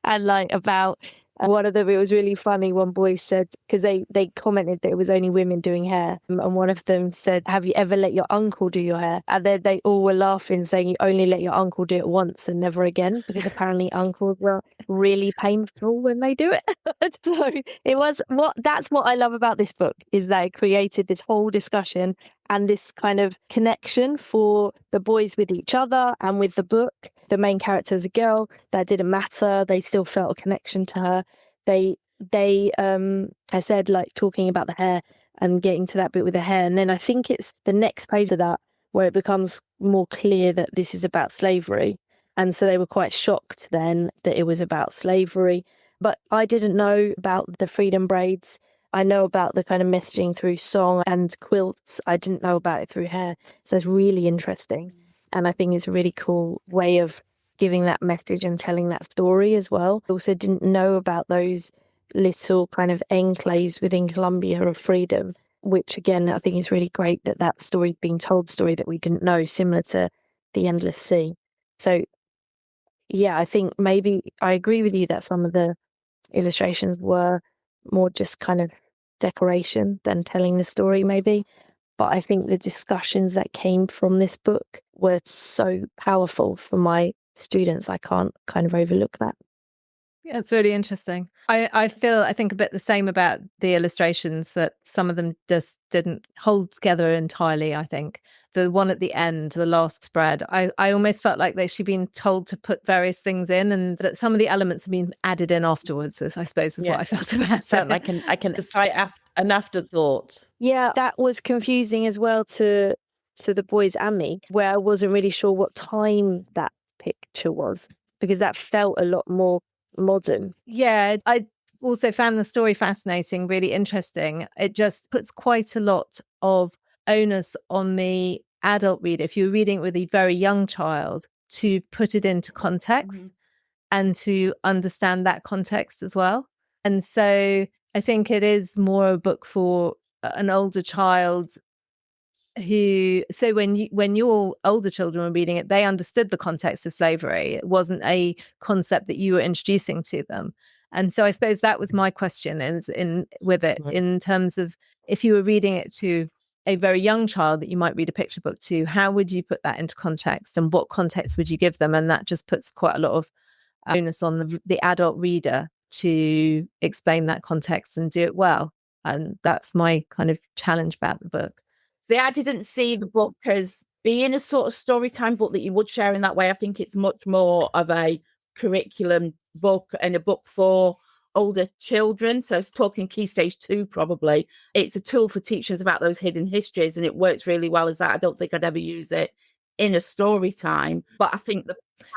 And about one of them, it was really funny. One boy said, because they commented that it was only women doing hair. And one of them said, have you ever let your uncle do your hair? And then they all were laughing, saying you only let your uncle do it once and never again, because apparently uncles were really painful when they do it. So that's what I love about this book, is that it created this whole discussion and this kind of connection for the boys with each other and with the book. The main character is a girl. That didn't matter. They still felt a connection to her. I said, talking about the hair and getting to that bit with the hair. And then I think it's the next page of that where it becomes more clear that this is about slavery. And so they were quite shocked then that it was about slavery. But I didn't know about the freedom braids. I know about the kind of messaging through song and quilts. I didn't know about it through hair. So it's really interesting. And I think it's a really cool way of giving that message and telling that story as well. I also didn't know about those little kind of enclaves within Colombia of freedom, which again, I think is really great that story's being told, story that we didn't know, similar to the Endless Sea. So yeah, I think maybe I agree with you that some of the illustrations were more just kind of decoration than telling the story maybe. But I think the discussions that came from this book were so powerful for my students. I can't kind of overlook that. Yeah, it's really interesting. I think a bit the same about the illustrations, that some of them just didn't hold together entirely, I think. The one at the end, the last spread, I almost felt like she'd been told to put various things in and that some of the elements have been added in afterwards, I suppose is what I felt about it. Sound like an afterthought. Yeah, that was confusing as well to the boys and me, where I wasn't really sure what time that picture was, because that felt a lot more modern. Yeah, I also found the story fascinating, really interesting. It just puts quite a lot of onus on the adult reader, if you're reading it with a very young child, to put it into context and to understand that context as well. And so I think it is more a book for an older child so when your older children were reading it, they understood the context of slavery. It wasn't a concept that you were introducing to them. And so I suppose that was my question in terms of, if you were reading it to a very young child that you might read a picture book to, how would you put that into context and what context would you give them? And that just puts quite a lot of onus on the adult reader to explain that context and do it well. And that's my kind of challenge about the book. See, I didn't see the book as being a sort of story time book that you would share in that way. I think it's much more of a curriculum book and a book for older children. So it's talking Key Stage 2 probably. It's a tool for teachers about those hidden histories, and it works really well as that. I don't think I'd ever use it in a story time, but I think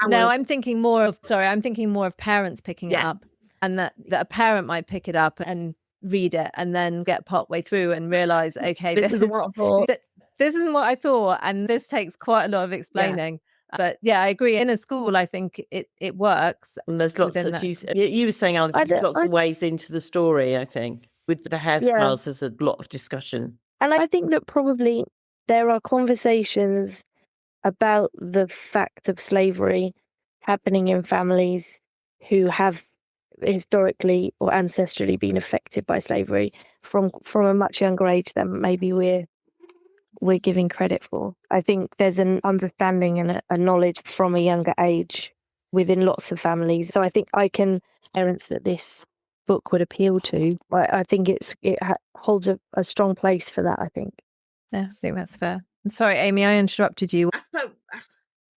I'm thinking more of parents picking it up and that a parent might pick it up and read it and then get partway through and realize, okay, This isn't what I thought. This isn't what I thought, and this takes quite a lot of explaining. But yeah, I agree. In a school, I think it works. And there's lots of, you were saying, Alison, lots of ways into the story, I think. With the hairstyles, there's a lot of discussion. And I think that probably there are conversations about the fact of slavery happening in families who have historically or ancestrally been affected by slavery from a much younger age than maybe we're giving credit for. I think there's an understanding and a knowledge from a younger age within lots of families. So I think parents that this book would appeal to, I think it holds a strong place for that, I think. Yeah, I think that's fair. I'm sorry, Amy, I interrupted you. I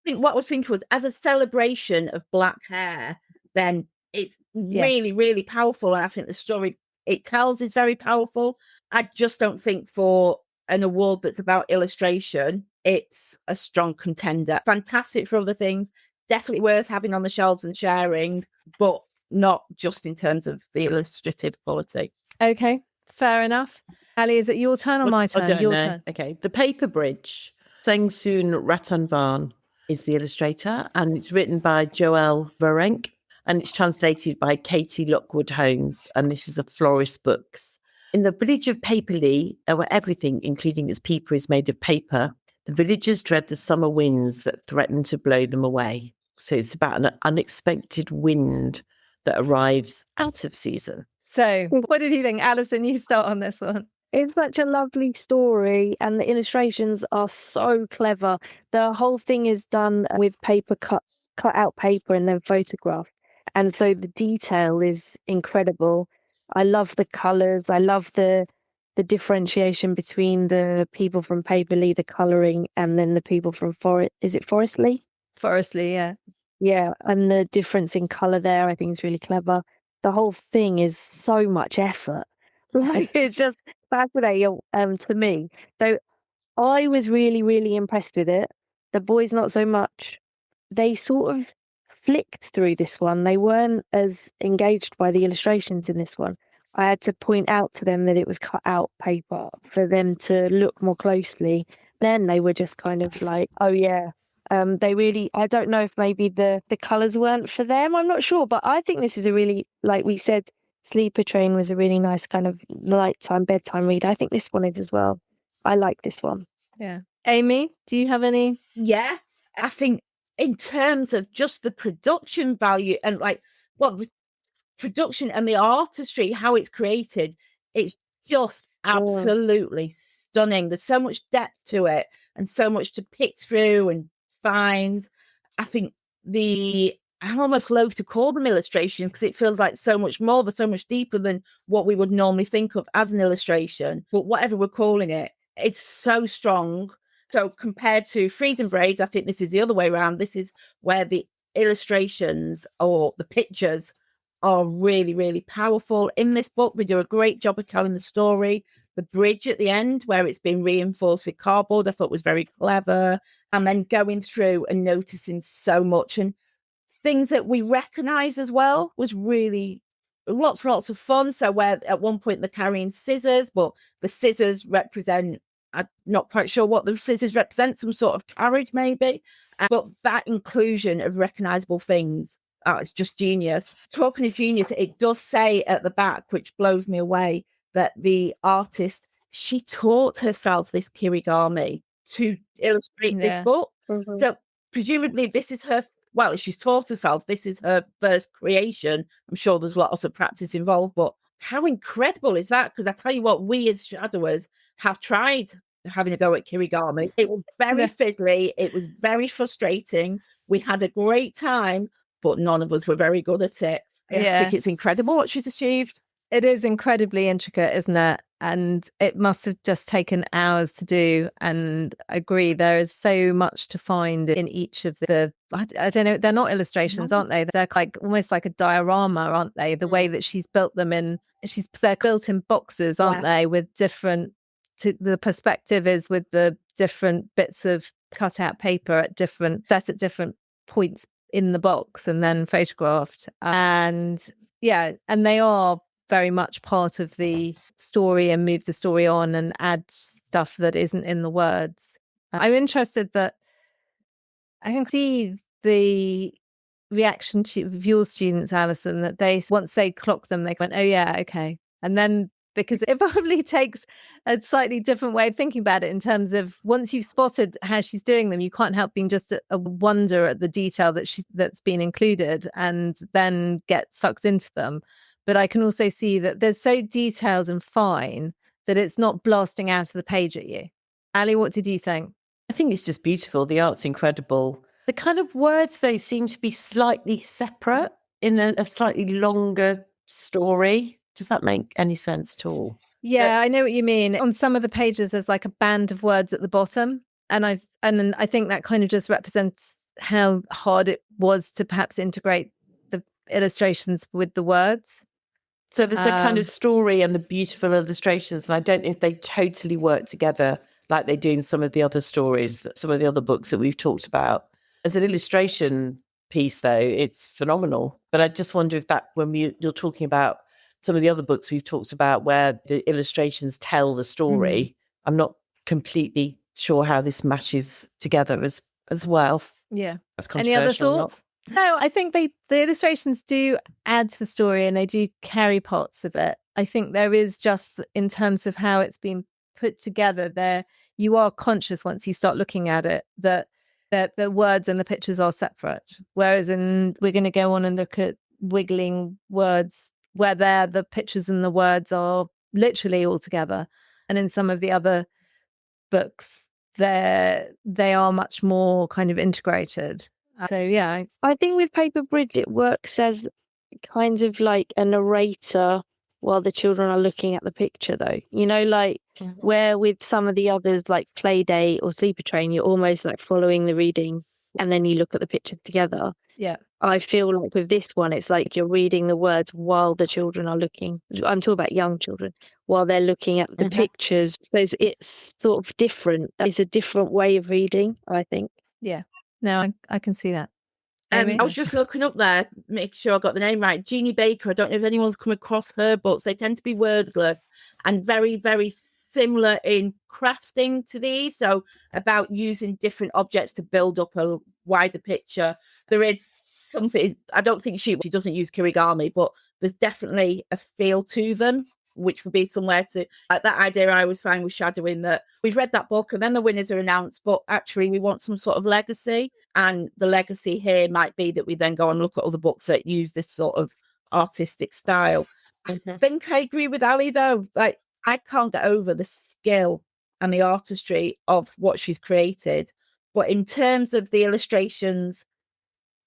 think what I was thinking was, as a celebration of black hair, then it's really, really powerful. And I think the story it tells is very powerful. I just don't think for an award that's about illustration, it's a strong contender. Fantastic for other things, definitely worth having on the shelves and sharing, but not just in terms of the illustrative quality. Okay, fair enough. Ali, is it your turn or my turn? I don't your know. turn. Okay, The Paper Bridge. Sengsoon Ratanvan is the illustrator, and it's written by Joelle Verenk, and it's translated by Katie Lockwood Holmes, and this is a Florist Books. In the village of Paperley, where everything, including its people, is made of paper, the villagers dread the summer winds that threaten to blow them away. So it's about an unexpected wind that arrives out of season. So what did you think? Alison, you start on this one. It's such a lovely story, and the illustrations are so clever. The whole thing is done with paper, cut out paper and then photographed. And so the detail is incredible. I love the colours. I love the differentiation between the people from Paperley, the colouring, and then the people from Forestly? Forestly, yeah. Yeah, and the difference in colour there, I think is really clever. The whole thing is so much effort. Like, it's just fascinating to me. So I was really, really impressed with it. The boys, not so much. They sort of flicked through this one. They weren't as engaged by the illustrations in this one. I had to point out to them that it was cut out paper for them to look more closely. Then they were just kind of like, oh yeah. They really, I don't know if maybe the colours weren't for them. I'm not sure, but I think this is a really, like we said, Sleeper Train was a really nice kind of nighttime, bedtime read. I think this one is as well. I like this one. Yeah. Amy, do you have any? Yeah, I think in terms of just the production value and the production and the artistry, how it's created, it's just absolutely stunning. There's so much depth to it and so much to pick through and find. I think I'm almost loath to call them illustrations because it feels like so much more. They're so much deeper than what we would normally think of as an illustration. But whatever we're calling it, it's so strong. So compared to Freedom Braids, I think this is the other way around. This is where the illustrations or the pictures are really, really powerful. In this book, they do a great job of telling the story. The bridge at the end, where it's been reinforced with cardboard, I thought was very clever. And then going through and noticing so much and things that we recognise as well was really lots of fun. So where at one point they're carrying scissors, but the scissors represent, I'm not quite sure what the scissors represent, some sort of carriage maybe. But that inclusion of recognisable things, it's just genius. Talking of genius, it does say at the back, which blows me away, that the artist, she taught herself this kirigami to illustrate this book. Mm-hmm. So presumably this is her, well, she's taught herself, this is her first creation. I'm sure there's lots of practice involved, but how incredible is that? Because I tell you what, we as shadowers have tried having a go at kirigami. It was very fiddly. It was very frustrating. We had a great time, but none of us were very good at it. I think it's incredible what she's achieved. It is incredibly intricate, isn't it? And it must have just taken hours to do. And I agree, there is so much to find in each of the, I don't know, they're not illustrations, aren't they? They're like almost like a diorama, aren't they? The way that she's built them they're built in boxes, aren't they? With different, the perspective is with the different bits of cut out paper set at different points in the box and then photographed. And Yeah, and they are very much part of the story and move the story on and add stuff that isn't in the words. I'm interested that I can see the reaction of your students, Alison, that they, once they clock them, they went, oh yeah, okay. And then, because it probably takes a slightly different way of thinking about it in terms of once you've spotted how she's doing them, you can't help being just a wonder at the detail that's been included and then get sucked into them. But I can also see that they're so detailed and fine that it's not blasting out of the page at you. Ali, what did you think? I think it's just beautiful. The art's incredible. The kind of words, though, seem to be slightly separate in a slightly longer story. Does that make any sense at all? Yeah, I know what you mean. On some of the pages, there's like a band of words at the bottom. And I think that kind of just represents how hard it was to perhaps integrate the illustrations with the words. So there's a kind of story and the beautiful illustrations. And I don't know if they totally work together like they do in some of the other stories, some of the other books that we've talked about. As an illustration piece, though, it's phenomenal. But I just wonder if that, when you're talking about some of the other books we've talked about where the illustrations tell the story, I'm not completely sure how this matches together as well. Yeah. That's Any other controversial, thoughts? No, I think the illustrations do add to the story and they do carry parts of it. I think there is just, in terms of how it's been put together, there you are conscious once you start looking at it that the words and the pictures are separate. Whereas we're going to go on and look at wiggling words where the pictures and the words are literally all together. And in some of the other books, they are much more kind of integrated. So yeah, I think with Paper Bridge, it works as kind of like a narrator while the children are looking at the picture, though. You know, like where with some of the others, like Playdate or Sleeper Train, you're almost like following the reading and then you look at the pictures together. Yeah. I feel like with this one, it's like you're reading the words while the children are looking. I'm talking about young children, while they're looking at the pictures. So it's sort of different. It's a different way of reading, I think. Yeah. No, I can see that. I was just looking up there, make sure I got the name right. Jeannie Baker. I don't know if anyone's come across her books. They tend to be wordless and very, very similar in crafting to these. So about using different objects to build up a wider picture. There is something, I don't think she doesn't use kirigami, but there's definitely a feel to them, which would be somewhere to, like that idea I always find with shadowing, that we've read that book and then the winners are announced, but actually we want some sort of legacy. And the legacy here might be that we then go and look at other books that use this sort of artistic style. I think I agree with Ali, though. Like, I can't get over the skill and the artistry of what she's created. But in terms of the illustrations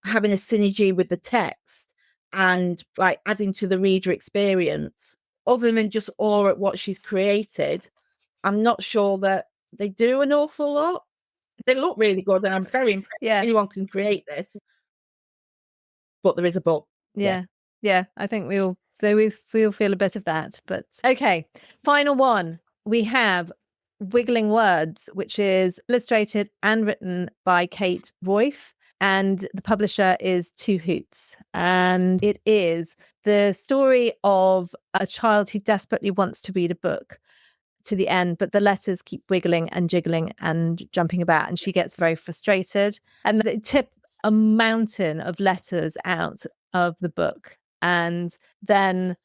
having a synergy with the text and like adding to the reader experience, other than just awe at what she's created, I'm not sure that they do an awful lot. They look really good and I'm very impressed. Yeah. Anyone can create this. But there is a but. Yeah. I think we'll feel a bit of that. But okay, final one. We have Wiggling Words, which is illustrated and written by Kate Royf. And the publisher is Two Hoots. And it is the story of a child who desperately wants to read a book to the end, but the letters keep wiggling and jiggling and jumping about. And she gets very frustrated. And they tip a mountain of letters out of the book and then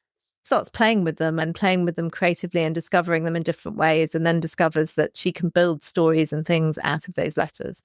starts playing with them creatively and discovering them in different ways. And then discovers that she can build stories and things out of those letters.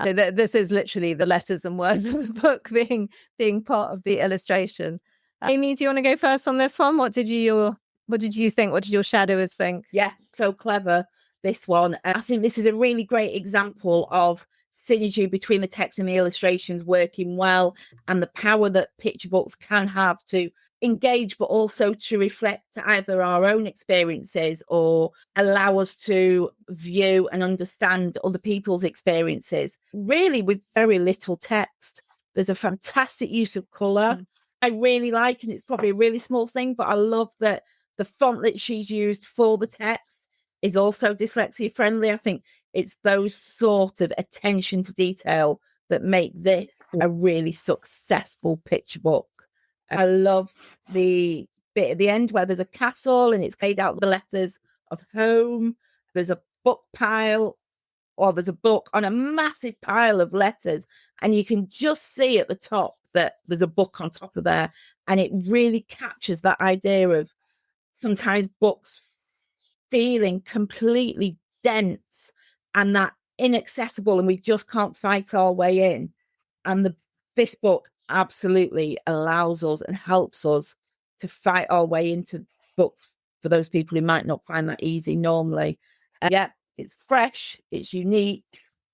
So this is literally the letters and words of the book being part of the illustration. Amy, do you want to go first on this one? What did you think? What did your shadowers think? Yeah, so clever, this one. I think this is a really great example of synergy between the text and the illustrations working well, and the power that picture books can have to engage, but also to reflect either our own experiences or allow us to view and understand other people's experiences, really with very little text. There's a fantastic use of colour. I really like, and it's probably a really small thing, but I love that the font that she's used for the text is also dyslexia friendly. I think it's those sort of attention to detail that make this a really successful picture book. I love the bit at the end where there's a castle and it's made out of the letters of home. There's a book pile, or there's a book on a massive pile of letters, and you can just see at the top that there's a book on top of there. And it really captures that idea of sometimes books feeling completely dense and that inaccessible, and we just can't fight our way in. And this book absolutely allows us and helps us to fight our way into books for those people who might not find that easy normally. Yeah, it's fresh, it's unique,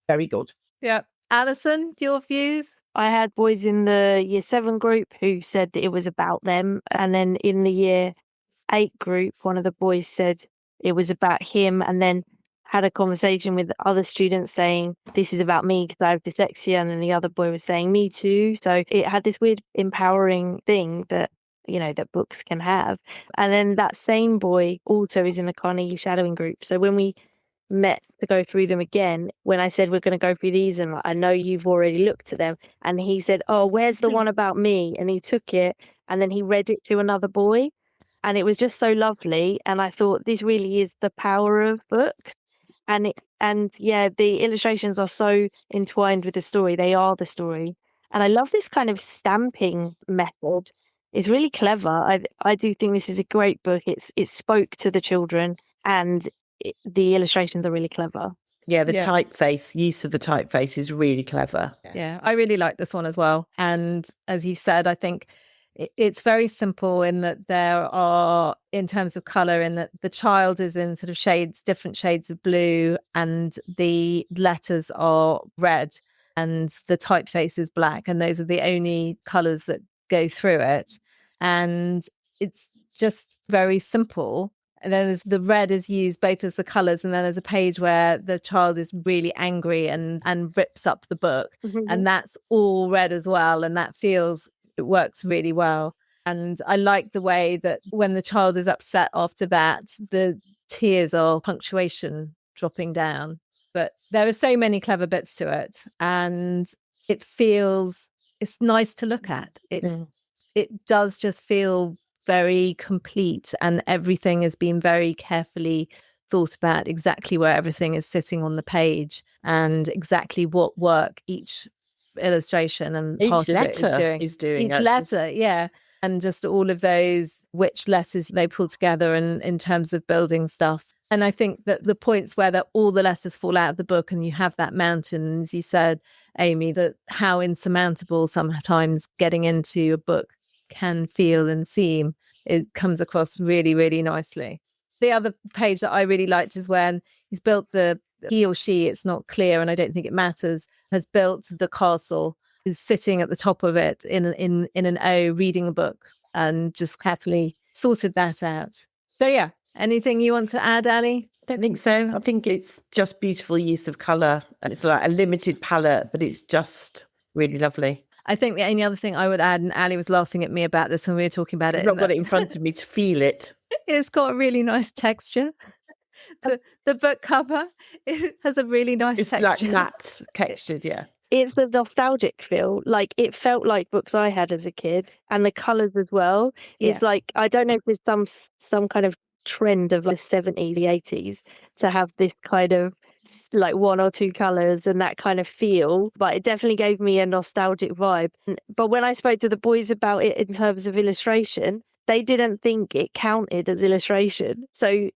very good. Yeah. Alison, your views? I had boys in the year 7 group who said that it was about them. And then in the year 8 group, one of the boys said it was about him, and then had a conversation with other students saying, this is about me because I have dyslexia. And then the other boy was saying, me too. So it had this weird empowering thing that, you know, that books can have. And then that same boy also is in the Carnegie shadowing group. So when we met to go through them again, when I said we're going to go through these and I know you've already looked at them, and he said, oh, where's the one about me? And he took it and then he read it to another boy, and it was just so lovely. And I thought, this really is the power of books. And yeah, the illustrations are so entwined with the story. They are the story. And I love this kind of stamping method. It's really clever. I do think this is a great book. It spoke to the children, and the illustrations are really clever. Yeah, the typeface, use of the typeface is really clever. Yeah, I really like this one as well. And as you said, I think it's very simple in that there are, in terms of colour, in that the child is in sort of shades, different shades of blue, and the letters are red and the typeface is black. And those are the only colours that go through it. And it's just very simple. And then the red is used both as the colours, and then there's a page where the child is really angry and rips up the book. Mm-hmm. And that's all red as well. And that it works really well. And I like the way that when the child is upset after that, the tears are punctuation dropping down. But there are so many clever bits to it. And it's nice to look at. It does just feel very complete, and everything has been very carefully thought about, exactly where everything is sitting on the page and exactly what work each illustration and each part letter of it is doing. Each letter, yeah. And just all of those, which letters they pull together in terms of building stuff. And I think that the points where all the letters fall out of the book and you have that mountain, as you said, Amy, that how insurmountable sometimes getting into a book can feel and seem, it comes across really, really nicely. The other page that I really liked is when he's built he or she, it's not clear and I don't think it matters, has built the castle, is sitting at the top of it in an O reading a book, and just happily sorted that out. So yeah, anything you want to add, Ali? I don't think so. I think it's just beautiful use of colour, and it's like a limited palette, but it's just really lovely. I think the only other thing I would add, and Ali was laughing at me about this when we were talking about it. I've not got it in front of me to feel it. It's got a really nice texture. The book cover, it has a really nice texture. It's like matte textured, yeah. It's the nostalgic feel. Like, it felt like books I had as a kid, and the colours as well. It's like, I don't know if there's some kind of trend of like the 70s, the 80s to have this kind of like 1 or 2 colours and that kind of feel, but it definitely gave me a nostalgic vibe. But when I spoke to the boys about it in terms of illustration, they didn't think it counted as illustration. So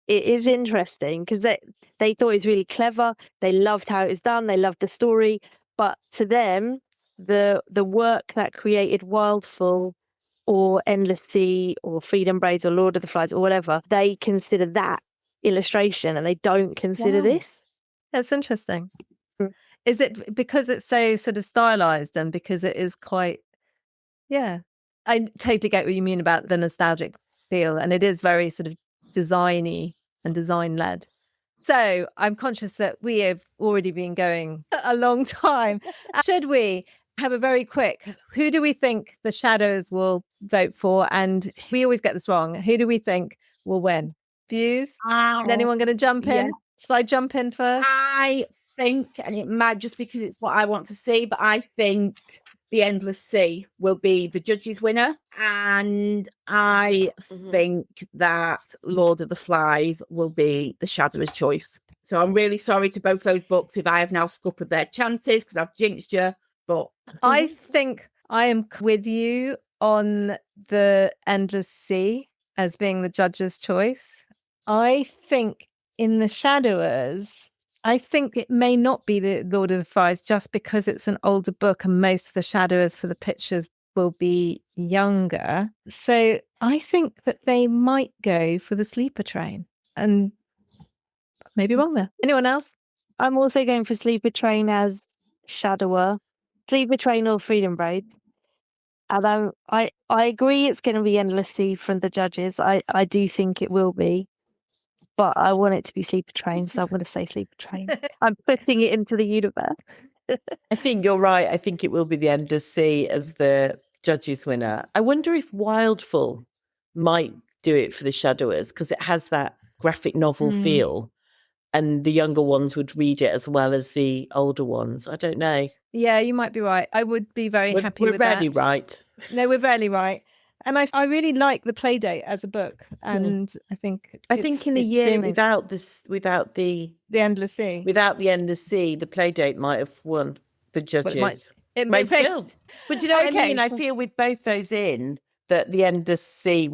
it is interesting because they thought it was really clever. They loved how it was done. They loved the story. But to them, the work that created Wildful or Endless Sea or Freedom Braids or Lord of the Flies or whatever, they consider that illustration and they don't consider this. That's interesting. Is it because it's so sort of stylized and because it is quite, I totally get what you mean about the nostalgic feel, and it is very sort of designy and design led. So I'm conscious that we have already been going a long time. Should we have a very quick, who do we think the shadows will vote for? And we always get this wrong. Who do we think will win? Views? Is anyone going to jump in? Yeah. Shall I jump in first? I think, and it might just because it's what I want to see, but I think The Endless Sea will be the judges' winner. And I think that Lord of the Flies will be the Shadowers' choice. So I'm really sorry to both those books if I have now scuppered their chances because I've jinxed you. But I think I am with you on the Endless Sea as being the judge's choice. I think in the Shadowers, I think it may not be the Lord of the Flies just because it's an older book and most of the Shadowers for the pictures will be younger. So I think that they might go for the Sleeper Train, and maybe wrong there. Anyone else? I'm also going for Sleeper Train as Shadower. Sleeper Train or Freedom Road. And I agree it's going to be Endless Sea from the judges. I do think it will be. But I want it to be Sleeper Train, so I'm going to say Sleeper Train. I'm putting it into the universe. I think you're right. I think it will be the Endless Sea as the judges' winner. I wonder if Wildful might do it for the Shadowers because it has that graphic novel feel, and the younger ones would read it as well as the older ones. I don't know. Yeah, you might be right. I would be very happy with that. We're rarely right. No, we're rarely right. And I really like the Playdate as a book, and I think in a year without the Endless Sea, the Endless Sea, the Playdate might have won the judges. It may still. But you know what I mean? I feel with both those in that the Endless Sea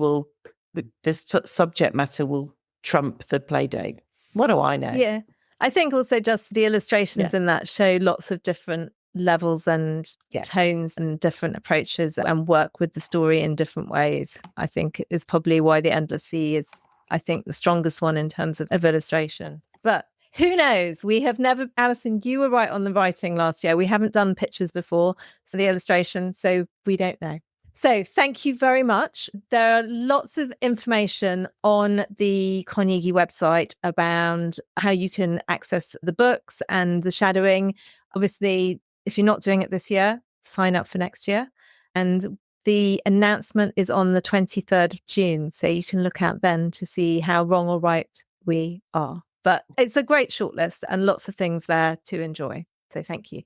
this subject matter will trump the Playdate. What do I know? Yeah, I think also just the illustrations in that show lots of different levels and tones and different approaches and work with the story in different ways. I think is probably why the Endless Sea is, I think, the strongest one in terms of illustration. But who knows? We have never, Alison, you were right on the writing last year. We haven't done pictures before, so the illustration, so we don't know. So thank you very much. There are lots of information on the Carnegie website about how you can access the books and the shadowing. Obviously, if you're not doing it this year, sign up for next year. And the announcement is on the 23rd of June. So you can look out then to see how wrong or right we are. But it's a great shortlist and lots of things there to enjoy. So thank you.